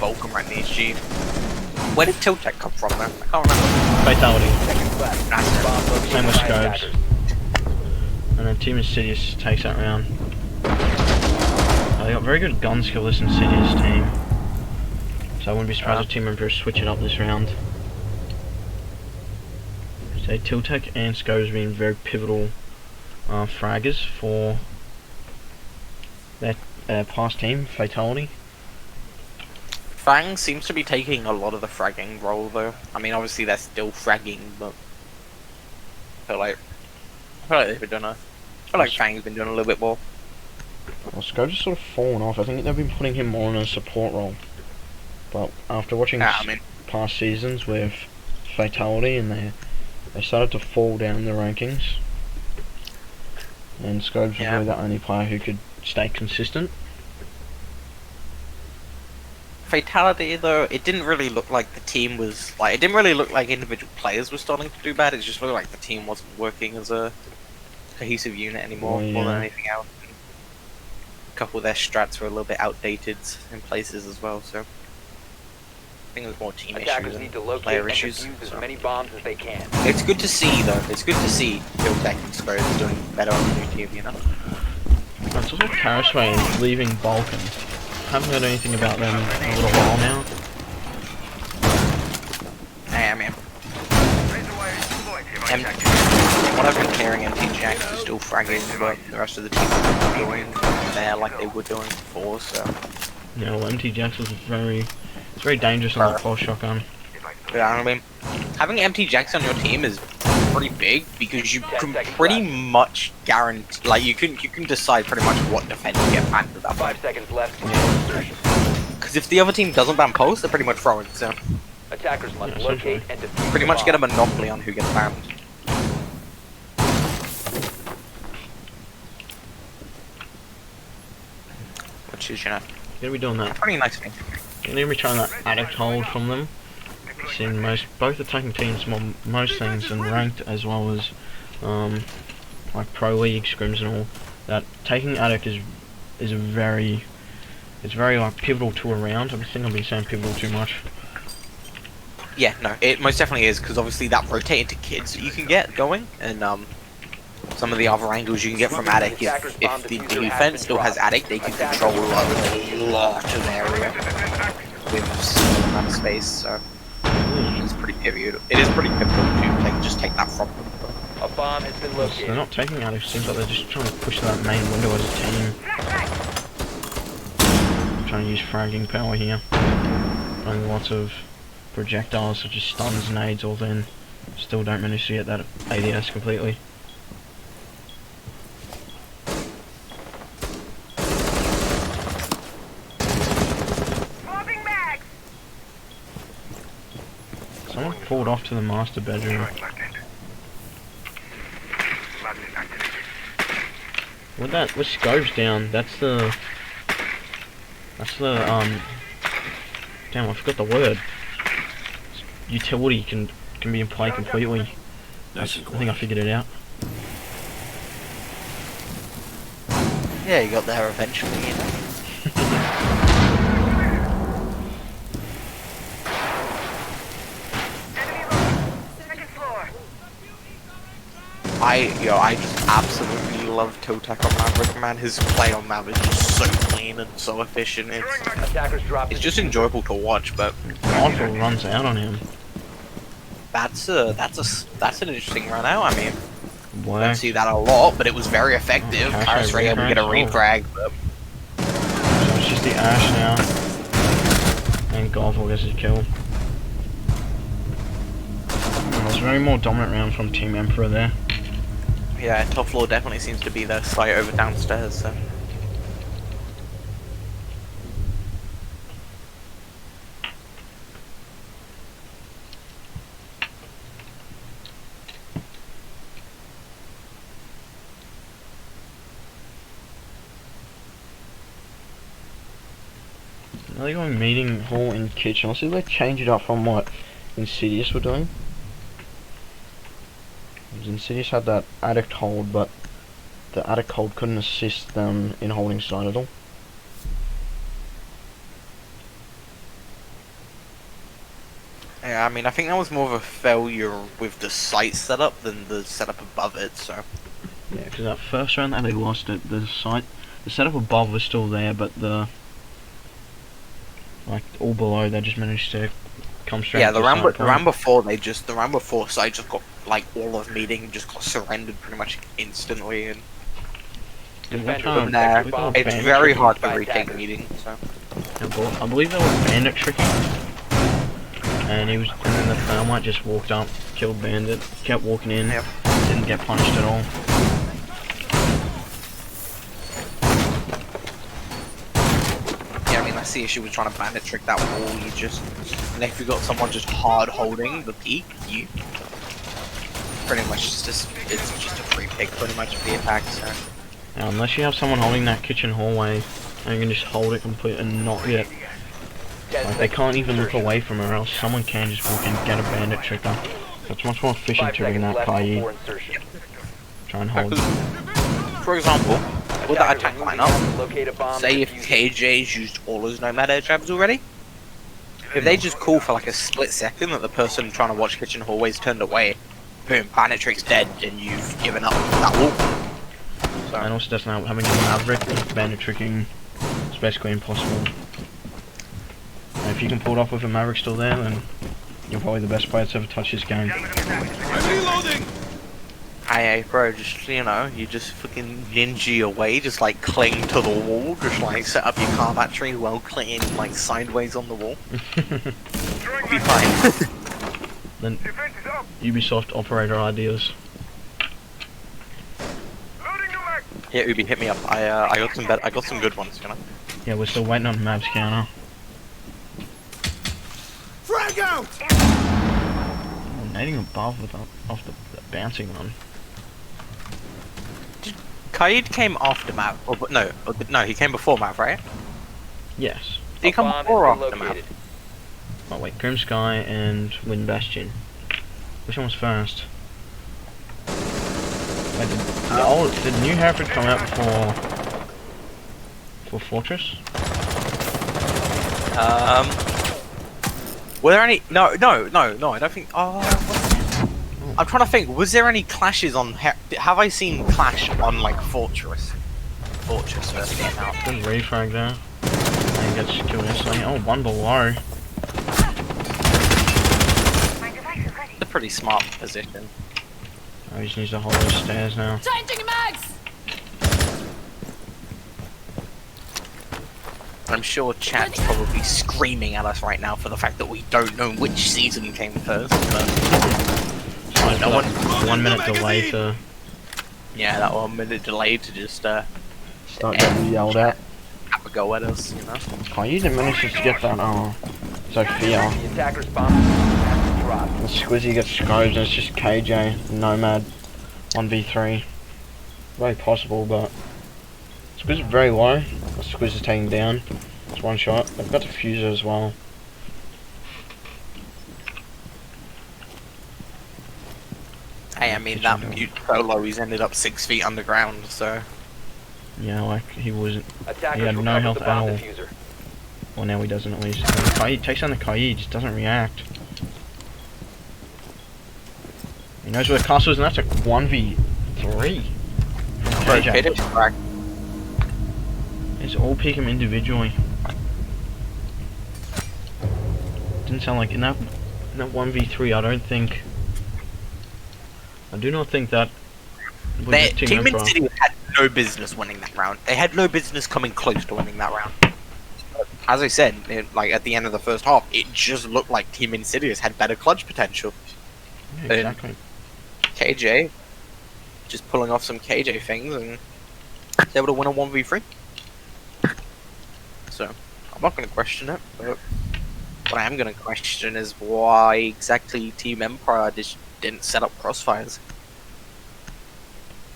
Bulk, and right in HG. Where did Tiltek come from though? I can't remember. Fatality. Seconds left. That's it. Bomb located Same with by Scopes. attackers. And then Team Insidious takes that round. They got very good gun skill, this Insidious team. So I wouldn't be surprised if Team Emperor switch it up this round. So Tiltek and Scopes have been very pivotal fraggers for their past team, Fatality. Fang seems to be taking a lot of the fragging role though. I mean, obviously they're still fragging, but I feel like they've been doing I feel like Fang's been doing a little bit more. Well, Scopes has sort of fallen off. I think they've been putting him more in a support role. But after watching past seasons with Fatality, and they started to fall down the rankings. And Scopes was really the only player who could stay consistent. Fatality though, it didn't really look like the team was like. It didn't really look like individual players were starting to do bad. It just looked like the team wasn't working as a cohesive unit anymore, more than anything else. A couple of their strats were a little bit outdated in places as well. So I think it was more team Attackers issues need to and locate player and issues. defuse as So. many bombs as they can. It's good to see though. It's good to see Tiltek and Scopes doing better on the new team. You know. It's also Carusway is leaving Balkan. Haven't heard anything about them in a little while now. Hey, I mean, what I've been hearing, MT Jacks is still fragging, but the rest of the team are not doing there like they were doing before. So Yeah, well, MT Jax was it's very dangerous on that pulse shotgun. yeah, I mean, having MT Jacks on your team is pretty big because you can pretty much guarantee, like you can decide pretty much what defender you get banned at that 5 point. seconds left. Because if the other team doesn't ban post, they're pretty much throwing. So Attackers must Yeah, locate and defuse pretty the much get a bomb. monopoly on who gets banned. Which is, you know, Gonna be doing a that. pretty nice thing. Gonna be trying that addict hold from them. Seen both attacking teams, most things, and ranked as well as like pro league scrims and all. That taking addict is very like pivotal to a round. I think I've been saying pivotal too much. Yeah, no, it most definitely is, because obviously that rotate into kids that you can get going, and some of the other angles you can get from Attic. If the defense still has Attic, they can control a lot of area with small amount of space, so it's pretty pivotal. It is pretty pivotal to just take that from them. A bomb has been They're located. not taking addict, seems like they're just trying to push that main window as a team. Trying to use fragging power here. Running lots of projectiles such as stuns, nades, all then. Still don't manage to get that ADS completely. Swapping bags. Someone pulled off to the master bedroom. With scopes down, that's the That's the damn, I forgot the word. Utility can be in play completely. I think I figured it out. Yeah, you got there eventually, you know. Enemy located. Second floor. I just absolutely love Totek on Maverick, man. His play on Maverick is just so clean and so efficient. Attackers dropped. It's just enjoyable to watch, but Rifle runs out on him. that's an interesting run out. I mean, I don't Work. see that a lot, but it was very effective. Oh, Paris were able to get a refrag. refrag, but So it's just the Ash now. And Gothel gets his kill. Well, there's very more dominant round from Team Emperor there. yeah, top floor definitely seems to be the slight over downstairs. So. Are they going meeting hall in kitchen? Let's see if they change it up from what Insidious were doing. Because Insidious had that addict hold, but the addict hold couldn't assist them in holding Citadel. Yeah, I mean, I think that was more of a failure with the site setup than the setup above it. So. Yeah, because that first round that they lost it, the setup above was still there, but like all below, they just managed to come straight. Yeah, into the round site. before side just got like all of meeting just got surrendered pretty much instantly, and Yeah, they're Defenders trying from to- there we got it's bandit very tricking. hard to by retake attackers. meeting. So I believe they were bandit tricking, and and then the Thermite just walked up, killed bandit, kept walking in, Yep. didn't get punished at all. yeah, I mean that's the issue with trying to bandit trick that wall. You just and if you got someone just hard holding the peak, you pretty much it's just a free pick pretty much of the attack. So Now, unless you have someone holding that kitchen hallway, and you can just hold it completely and not get. Like, they can't even look away from her, or else someone can just walk in and get a bandit tricker. That's much more efficient 5 to bring seconds that left Kai. before insertion. Try and hold. for example, with that Attackers attack moving lineup, in, locate a bomb say and if defuse it. KJ's used all his Nomad air jabs already, if they just call for like a split second that the person trying to watch kitchen hallways turned away, boom, bandit trick's dead, and you've given up that wall. And also doesn't help having a Maverick with bandit tricking. It's basically impossible. And if you can pull it off with a Maverick still there, then you're probably the best player to ever touch this game. Hey, bro, just, you know, you just fucking ninja away, just like cling to the wall, just like set up your car battery well clean, like sideways on the wall. You'll be fine. Then Ubisoft operator ideas. Yeah, Ubi, hit me up. I got some good ones, you know. Yeah, we're still waiting on Mav's counter. Frag out! Oh, nading above with off the bouncing one. Kaid came after Mav, no, he came before Mav, right? Yes. Did he A come bomb before or has after been Mav? located. Oh wait, Grim Sky and Wind Bastion. Which one was first? Wait, did New Hereford come out before Fortress? Were there any? No, I don't think. I'm trying to think. Was there any clashes on? Have I seen clash on like Fortress? Fortress first came out. Good refrag there. And he gets killed instantly. Oh, one below. My device is ready. It's a pretty smart position. Oh, he just needs to hold those stairs now. Changing mags! I'm sure chat's probably screaming at us right now for the fact that we don't know which season came first. But So no one. 1 minute delay to Yeah, that 1 minute delay to just start getting yelled at. have a go at us, you know. Oh, you didn't manage to get that, Sophia. The attacker's bomb has been dropped. The Squizzy gets scoped and it's just KJ, Nomad, 1v3. Very possible, but Squiz is very low. The Squiz is taking down. It's one shot. They've got diffuser as well. Hey, I mean, that mute solo, he's ended up 6 feet underground, so... Yeah, like, he wasn't... Attackers He had no recovered health the at bomb all. diffuser. Well, now he doesn't at least. The Kaid takes down the Kaid, he just doesn't react. He knows where the castle is, and that's a 1v3. Bro, KJ's cracked. It's all pick him individually. Didn't sound like in that 1v3. I don't think. I do not think that. Was They, a Team Team Emperor. Insidious had no business winning that round. They had no business coming close to winning that round. As I said, like at the end of the first half, it just looked like Team Insidious had better clutch potential. Yeah, exactly. KJ, just pulling off some KJ things and was able to win a 1v3. So, I'm not going to question it, but what I am going to question is why exactly Team Empire just didn't set up crossfires.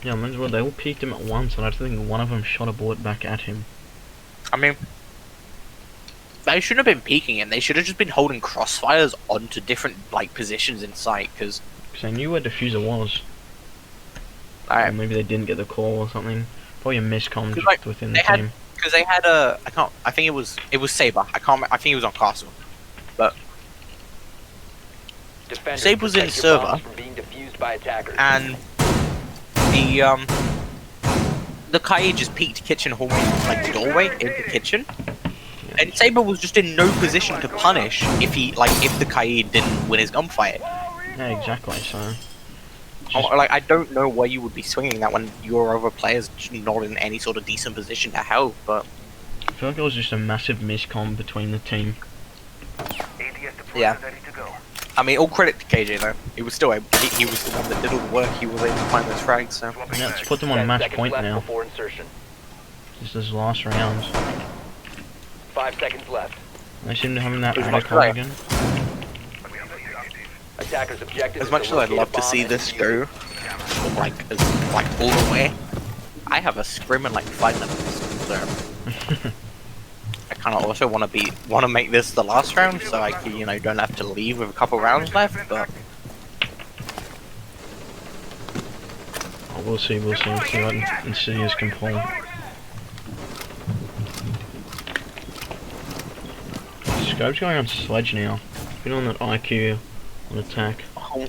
Yeah, I mean, well, they all peeked him at once, and I don't think one of them shot a bullet back at him. I mean, they shouldn't have been peeking him. They should have just been holding crossfires onto different like positions in sight, because Because they knew where diffuser was. Or I maybe they didn't get the call or something. Probably a miscomm just like, within the they had- team. because they had a I think it was Saber. I think he was on Castle. Defenders, Sabe was in protect your server. bombs from being defused by attackers. And the Kaid just peeked kitchen hallway, like doorway into kitchen, and Saber was just in no position to punish if the Kaid didn't win his gunfight. Yeah, exactly. So. Like, I don't know why you would be swinging that when your other player's not in any sort of decent position to help, but I feel like it was just a massive miscomm between the team. yeah. I mean, all credit to KJ though. He was still able, he was the one that did all the work. He was able to find those frags. So Yeah, let's put them on 10 match seconds point left now. before insertion. This is last round. 5 seconds left. They seem to have that There's Ada much card there. again. Attackers' objective as is much as I'd locate a love to bomb see and this defuse it. go, like all the way, I have a scrim in like 5 minutes. So I kind of also want to make this the last round, so I don't have to leave with a couple rounds left. But Oh, we'll see what Insidious can pull. Scope's going on Sledge now. Been on that IQ on attack. oh,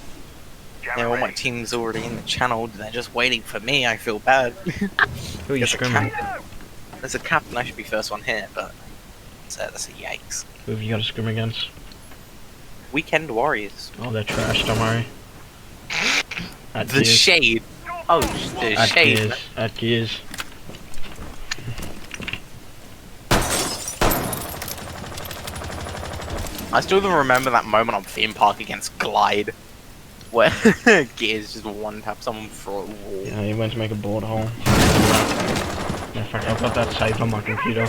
yeah, all my team's already in the channel. They're just waiting for me. I feel bad. Who are you scrimming? There's a captain. I should be first one here, but that's a yikes. Who have you got to scrim against? Weekend Warriors. Oh, they're trash, don't worry. At The Gears. Shade. Oh, the At Shade. Gears. At Gears. I still even remember that moment on Theme Park against Glide, where Gears just one-tapped someone through a wall. Yeah, he went to make a board hole. Yeah, fuck, I've got that saved on my computer.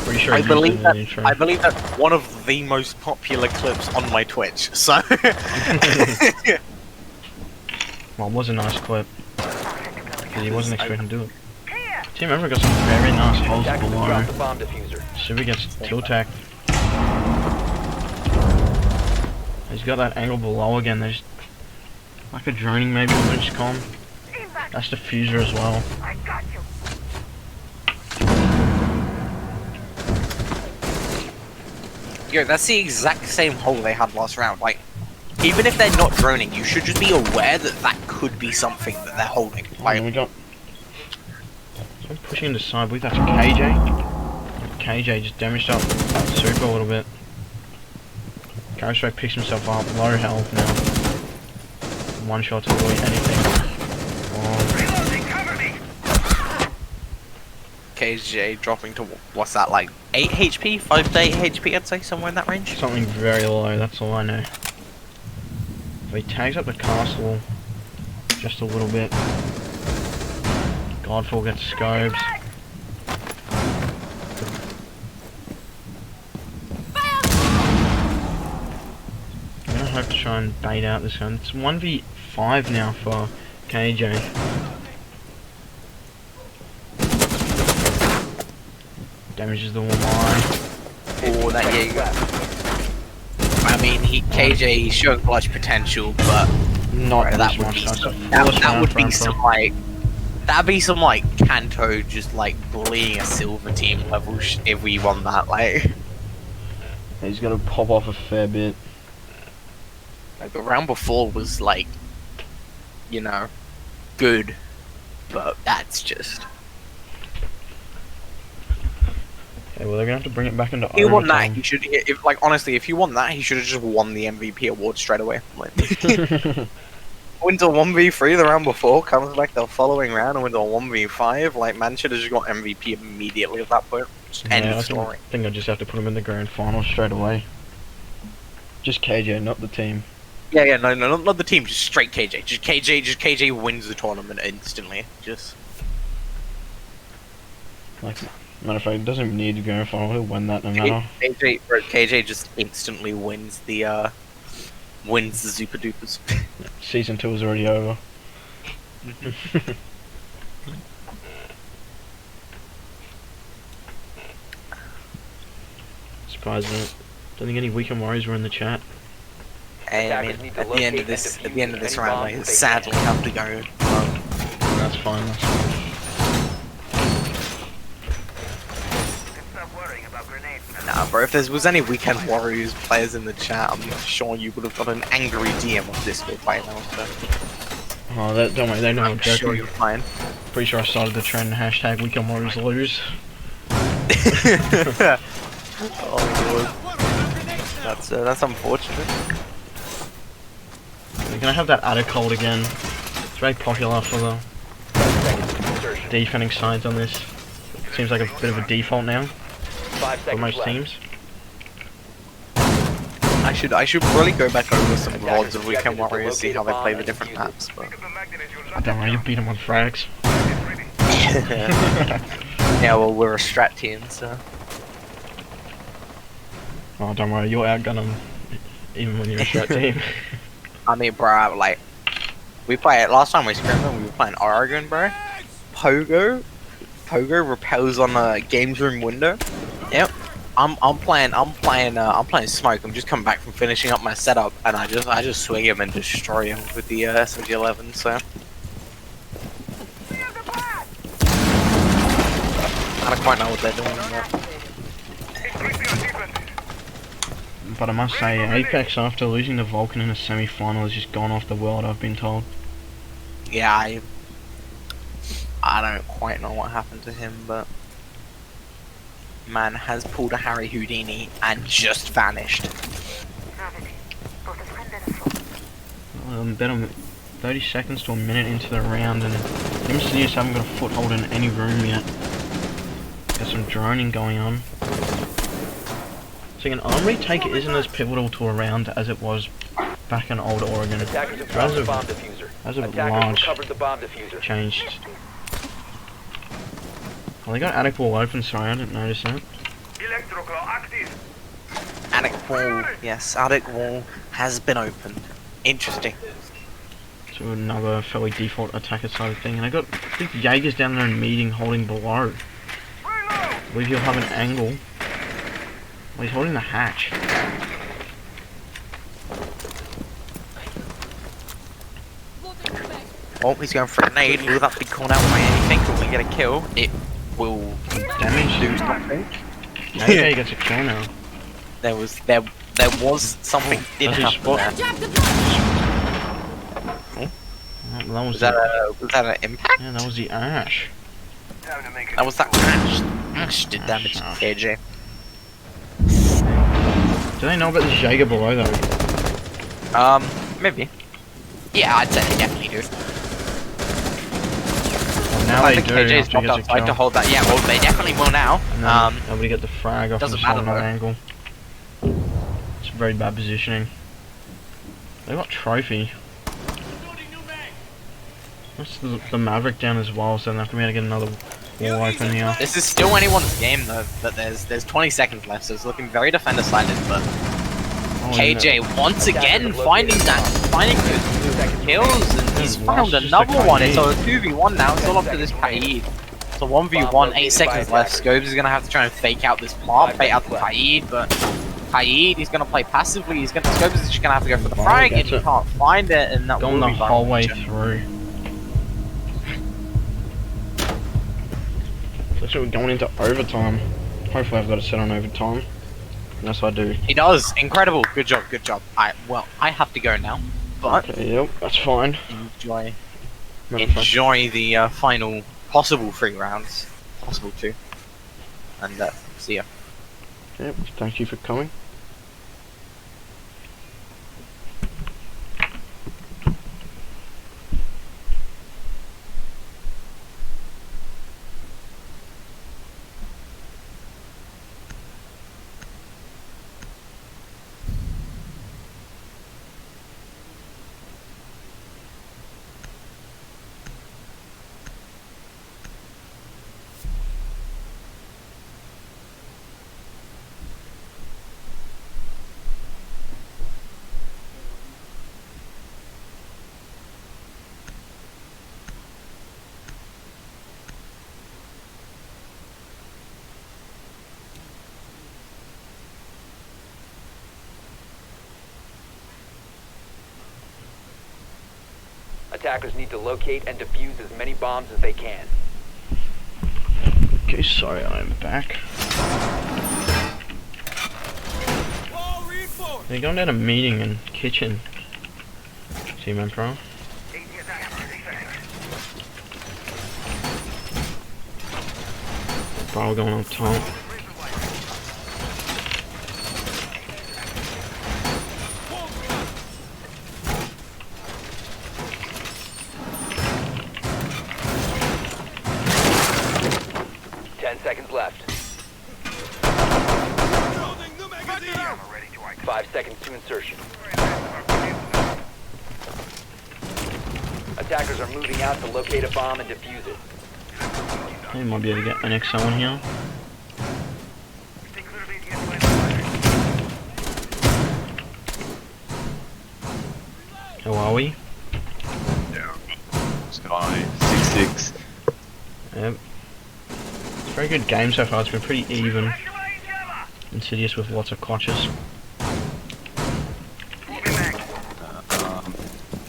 Pretty sure I used believe it in that the intro. I believe that's one of the most popular clips on my Twitch. So Well, it was a nice clip. Because he wasn't expecting to do it. Team Emperor got some very nice holes Attackers have below. dropped the bomb diffuser. Super gets tilt attack. He's got that angle below again. There's like a droning maybe on each com. That's diffuser as well. I got you. yo, that's the exact same hole they had last round. Like, even if they're not droning, you should just be aware that that could be something that they're holding. And Like, we got someone pushing in the side. I believe that's KJ. KJ just damaged up Super a little bit. Ghostwave picks himself up, low health now. One shot to avoid anything. Oh, KJ dropping to what's that, like 8 HP, 5 to 8 HP, I'd say, somewhere in that range. something very low, that's all I know. So he tags up the castle just a little bit. Godfall gets scopes. I'm gonna hope to try and bait out this one. It's 1v5 now for KJ. Damages the one eye. Oh, that Jaeger. I mean, KJ he's showing clutch potential, but Not that this would much. be That's some, a that, foolish that round would for be him, some bro. like that'd be some like Kanto just like bullying a silver team level if we won that. Like He's gonna pop off a fair bit. the round before was like, you know, good, but that's just. Okay, well they're gonna have to bring it back into If he won that, overtime. he should. If like honestly, if he won that, he should have just won the MVP award straight away. Like, wins a 1v3 the round before, comes back the following round and wins a 1v5. Like, man should have just got MVP immediately at that point. Just end Yeah, of I story. think I just have to put him in the grand final straight away. Just KJ, not the team. Yeah, no, not the team, just straight KJ. Just KJ wins the tournament instantly. Just. Like, matter of fact, he doesn't even need to go grand final. He'll win that no matter. KJ just instantly wins the Super Dupers. Season 2 is already over. Surprised that don't think any weekend warriors were in the chat. And I mean, at the end of this round, I sadly have to go. That's fine. That's fine. Stop worrying about grenades. Nah, bro, if there was any Weekend Warriors players in the chat, I'm sure you would have got an angry DM on Discord by now. So Oh, don't worry, they know I'm I'm sure joking. you're fine. Pretty sure I started the trend hashtag weekend warriors lose. Oh lord, that's unfortunate. We're gonna have that attic hold again. It's very popular for the defending sides on this. Seems like a bit of a default now 5 for seconds most left. teams. I should probably go back over some VODs of Weekend Warriors, see how they play the different maps. But Don't worry, you beat them on frags. yeah, well, we're a strat team, so. Oh, don't worry, you'll outgun them even when you're a strat team. I mean, bro, like, we played last time we scrimmed, we were playing Oregon, bro. Pogo repels on a games room window. Yep. I'm playing smoke. I'm just coming back from finishing up my setup, and I just swing him and destroy him with the SMG-11. So. I don't quite know what they're doing. But I must say, Apex after losing to Vulcan in a semi-final has just gone off the world, I've been told. Yeah, I don't quite know what happened to him, but man has pulled a Harry Houdini and just vanished. Bet on 30 seconds to a minute into the round, and Insidious haven't got a foothold in any room yet. Got some droning going on. So an arm retake isn't as pivotal to a round as it was back in old Oregon. Attackers have dropped the bomb diffuser. That's a Attackers large recovered the bomb diffuser. changed. Oh, they got attic wall open, sorry, I didn't notice that. Attic wall, yes, attic wall has been opened. Interesting. So another fairly default attacker side of thing, and I think Jaeger's down there in meeting holding below. I believe he'll have an angle. Well, he's holding the hatch. Oh, he's going for a nade. Will that be called out by anything? Will we get a kill? It will Damage do something. Jaeger gets a kill now. There was something did That's his happen spot. there. That was Was that an impact? yeah, that was the ash. That was that Ash. Ash did damage to Ash. KJ. Do they know about the Jaeger below though? Maybe. Yeah, I'd say they definitely do. Well, now I they think do. KJ's After he dropped gets a outside to kill. hold that. Yeah, well, they definitely will now. And then nobody get the frag off the doesn't matter shoulder though. angle. It's very bad positioning. They got trophy. That's the Maverick down as well, so they have to be able to get another wall open here. This is still anyone's game though, but there's 20 seconds left, so it's looking very defender-sided, but Oh, KJ once again finding those kills, and he's found lost just another a one. Kaid. It's a 2v1 now, it's all up to this Kaid. a 1v1, 8 seconds left. Scobes is gonna have to try and fake out this plant, fake out the Kaid, but Kaid, he's gonna play passively. Scobes is just gonna have to go for the frag, and he can't find it, and that Gone will the be whole way violation. through. Looks like we're going into overtime. Hopefully I've got it set on overtime. Yes, I do. He does. Incredible. Good job. Good job. Well, I have to go now, but Okay, yep, that's fine. enjoy the final possible 3 rounds, possible 2, and see ya. Yep, thank you for coming. Attackers need to locate and defuse as many bombs as they can. Okay, sorry, I'm back. They're going down a meeting in kitchen. Team Emperor. Ball going up top. Seconds left. 5 seconds to insertion. Attackers are moving out to locate a bomb and defuse it. They might be able to get an XO in here. How are we? Sky 6-6. Yep. Very good game so far, it's been pretty even. Insidious with lots of clutches.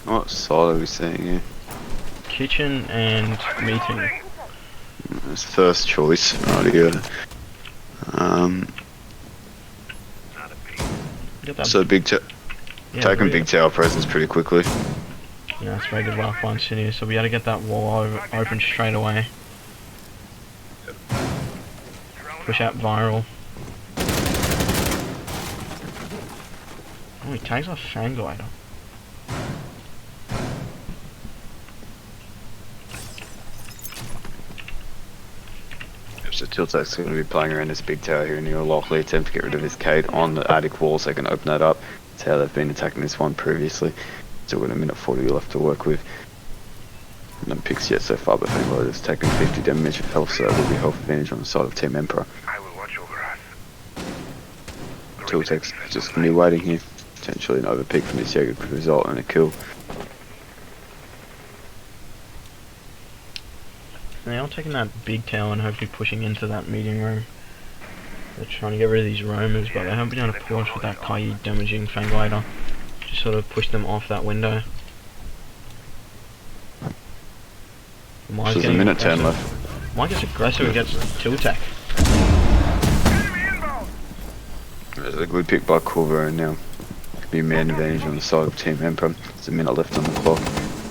What side are we seeing here? Kitchen and meeting. It's first choice right here. Get that, So big yeah, taking really- big tower presence pretty quickly. Yeah, that's very good work by Insidious, so we had to get that wall open straight away. Push out viral. Oh, he tags off Fan Glider. So Tiltak's going to be playing around this big tower here, and he'll likely attempt to get rid of his Kate on the attic wall so they can open that up. That's how they've been attacking this one previously. Still got a minute 40 left to work with. No picks yet so far, but Fangloader's taken 50 damage of health, so there will be health advantage on the side of Team Emperor. I will watch over us. Tiltak's just going to be waiting here. Potentially an overpick from this Jaeger could result in a kill. Now taking that big tower and hopefully pushing into that meeting room. They're trying to get rid of these roamers, but they haven't been able to push with that Kaid damaging Fan Glider. Just sort of push them off that window. Mike's There's a getting minute 10 aggressive. left. Mike gets aggressive and gets Tiltak. There's a good pick by Corver, and now could be a man advantage on the side of Team Emperor. There's a minute left on the clock.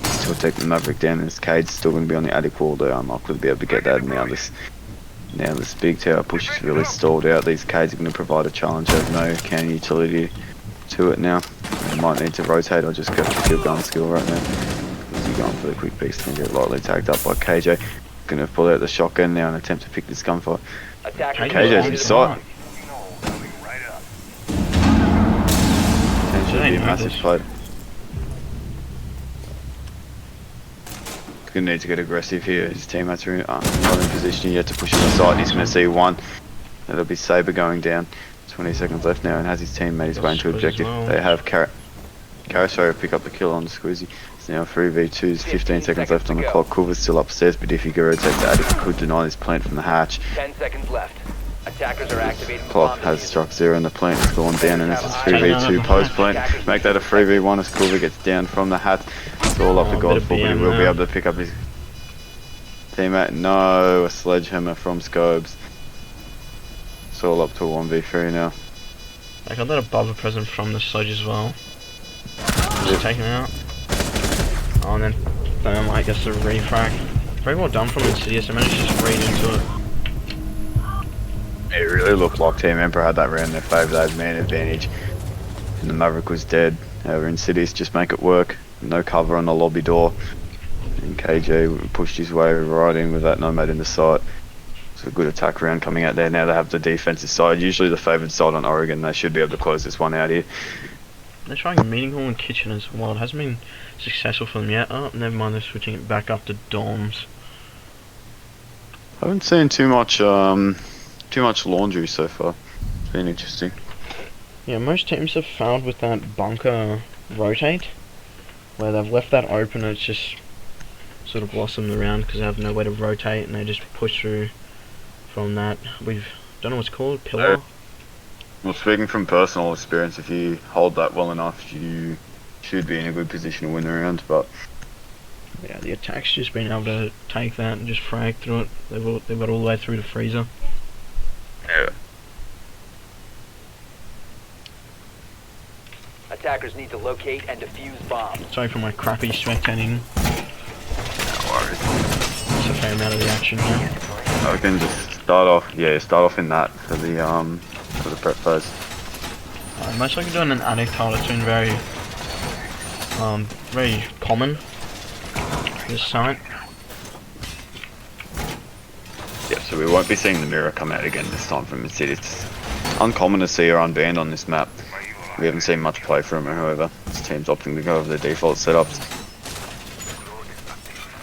Still take the Maverick down, and this Cade's still going to be on the attic wall. They're unlikely to be able to get that now. This big tower push is really stalled out. These Cades are going to provide a challenge. They have no counter utility to it now. They might need to rotate or just go for kill gun skill right now. Because you're going for the quick picks and get lightly tagged up by KJ. Going to pull out the shotgun now and attempt to pick this gunfight. Attackers KJ's in sight. Potentially be a massive fight. Going to need to get aggressive here. His teammates are not in position yet to push him aside. He's going to see one. That'll be Saber going down. 20 seconds left now, and has his teammate. He's going to objective. well. They have Carousel pick up the kill on the Squeezy. It's now 3v2s, 15 seconds left on the clock. Culver's still upstairs, but if he rotates the attic, he could deny this plant from the hatch. 10 seconds left. Attackers are activating the Clock bomb has diffuser. struck 0 and the plant has gone down, and it's a 3v2 post plant. Make that a 3v1 as Culver gets down from the hatch. It's all up to God, but he will be able to pick up his teammate. No, a sledgehammer from Scobes. It's all up to a 1v3 now. I got that above a present from the Sludge as well. Just take him out. Oh, and then Thermite gets a refract. Very well done from Insidious. I managed to just read into it. It really looked like Team Emperor had that round in their favour. They had man advantage. And the Maverick was dead. However, Insidious just make it work. No cover on the lobby door. And KJ pushed his way right in with that Nomad in the sight. It's a good attack round coming out there. Now they have the defensive side. Usually the favoured side on Oregon. They should be able to close this one out here. They're trying Meeting Hall and Kitchen as well. It hasn't been successful for them yet. Oh, never mind. They're switching it back up to dorms. I haven't seen too much laundry so far. It's been interesting. Yeah, most teams have failed with that bunker rotate, where they've left that open and it's just sort of blossomed around because they have nowhere to rotate and they just push through from that. We've don't know what's called, pillar. Well, speaking from personal experience, if you hold that well enough, you should be in a good position to win the round. But Yeah, the attack's just been able to take that and just frag through it. They've got all the way through to freezer. yeah, Attackers need to locate and defuse bombs. Sorry for my crappy spectating. no worries. It's a fair amount of the action here. I can just start off in that for the prep phase. Most likely doing an attic tile. It's been very common. This site. Yep, so we won't be seeing the mirror come out again this time from Insidious. It's uncommon to see her unbanned on this map. We haven't seen much play from her, however. This team's opting to go over their default setups.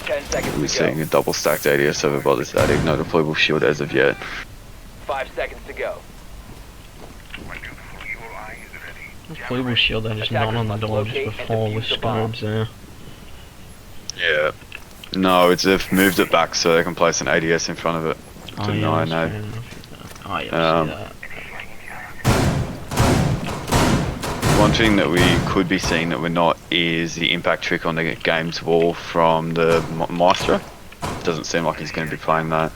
10 seconds We're to seeing go. a double stacked ADS over by this attic, no deployable shield as of yet. 5 seconds to go. Deployable shield that is not on the door just before with scopes there. Yeah. No, they've moved it back so they can place an ADS in front of it. Oh To yeah, nine, that's no. fair enough. Oh yeah, I see that. One thing that we could be seeing that we're not is the impact trick on the game's wall from the Maestro. Doesn't seem like he's going to be playing that.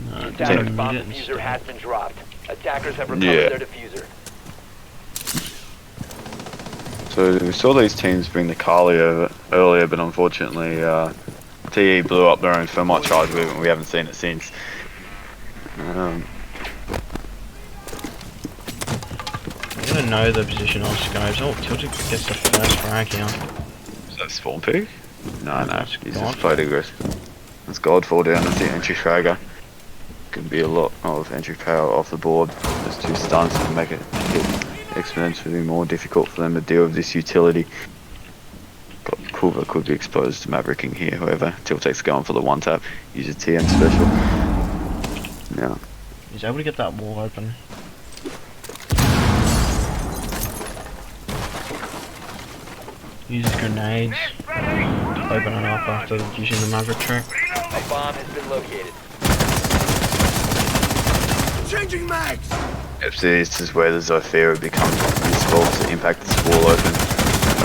No, it Attackers doesn't bomb need it. diffuser has been dropped. Attackers have recovered Yeah. their diffuser. So we saw these teams bring the Kali over earlier, but unfortunately TE blew up their own thermite charge with it and we haven't seen it since. I gotta know the position of scopes. Oh, Tilted gets the first frag here. Is that Spawn Pig? No, That's he's Godfall. just photographs. That's Godfall down as the entry fragger. Could be a lot of entry power off the board. Those two stunts can make it exponentially more difficult for them to deal with this utility. But Culver could be exposed to Mavericking here, however. Tiltek's going for the one tap. Use a TM special. Now, He's able to get that wall open. Uses grenades to open it up after using the Maverick trick. A bomb has been located. Changing mags! FC, this is where the Zofia becomes useful to impact this wall open.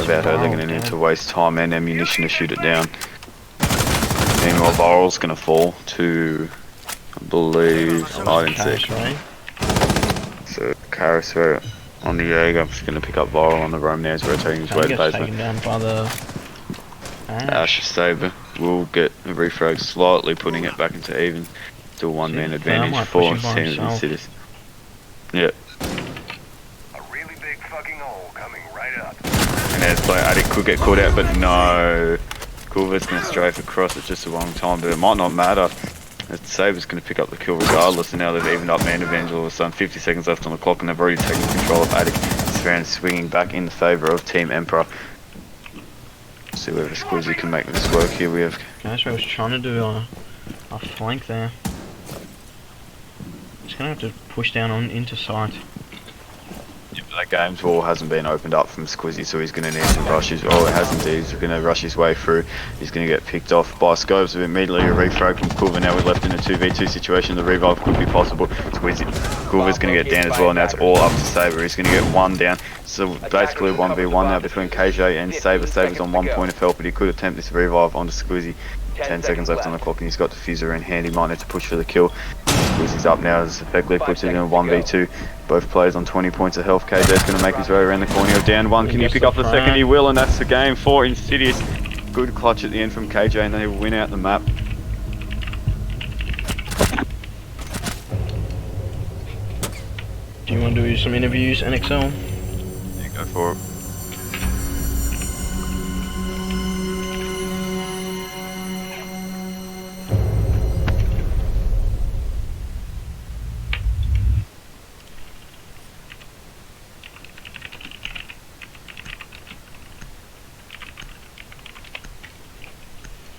Without her, they're going to need to waste time and ammunition to shoot it down. Meanwhile, Viral's going to fall to, I believe, hide and seek. Right? So, Carousel on the Jaeger, just going to pick up Viral on the roam now, he's rotating his way to Gets basement. taken down by the Ash Saber will get a refrag, slightly putting it back into even. Still one man advantage Thermite for pushing by Team himself. Insidious. Yep. A really big fucking hole coming right up. And as play, Attic could get caught out, but no. Culver's going to strafe across at just the wrong time, but it might not matter. Saber's going to pick up the kill regardless, and now they've evened up man advantage all of a sudden. 50 seconds left on the clock, and they've already taken control of Attic. This round swinging back in the favour of Team Emperor. See whether Squizzy can make this work here. We have Guys, I was trying to do a flank there. Just gonna have to push down on into sight. they the game's wall hasn't been opened up from Squizzy, so he's going to need to rush his... Oh, it has indeed. He's going to rush his way through. He's going to get picked off by Scopes. Immediately a refrag from Culver. Now we're left in a 2v2 situation. The revive could be possible. Squizzy. Culver's going to get down as well. Now it's all up to Saber. He's going to get one down. So basically 1v1 now between KJ and Saber. Saber's on 1 point of help, but he could attempt this revive onto Squizzy. 10 seconds left on the clock and he's got Diffuser in hand. He might need to push for the kill. Squizzy's up now as effectively puts it in a 1v2. Both players on 20 points of health. KJ's going to make his way around the corner. He's down one. Can he pick up the second? He will, and that's the game for Insidious. Good clutch at the end from KJ and they win out the map. Do you want to do some interviews, NXL? Yeah, go for it.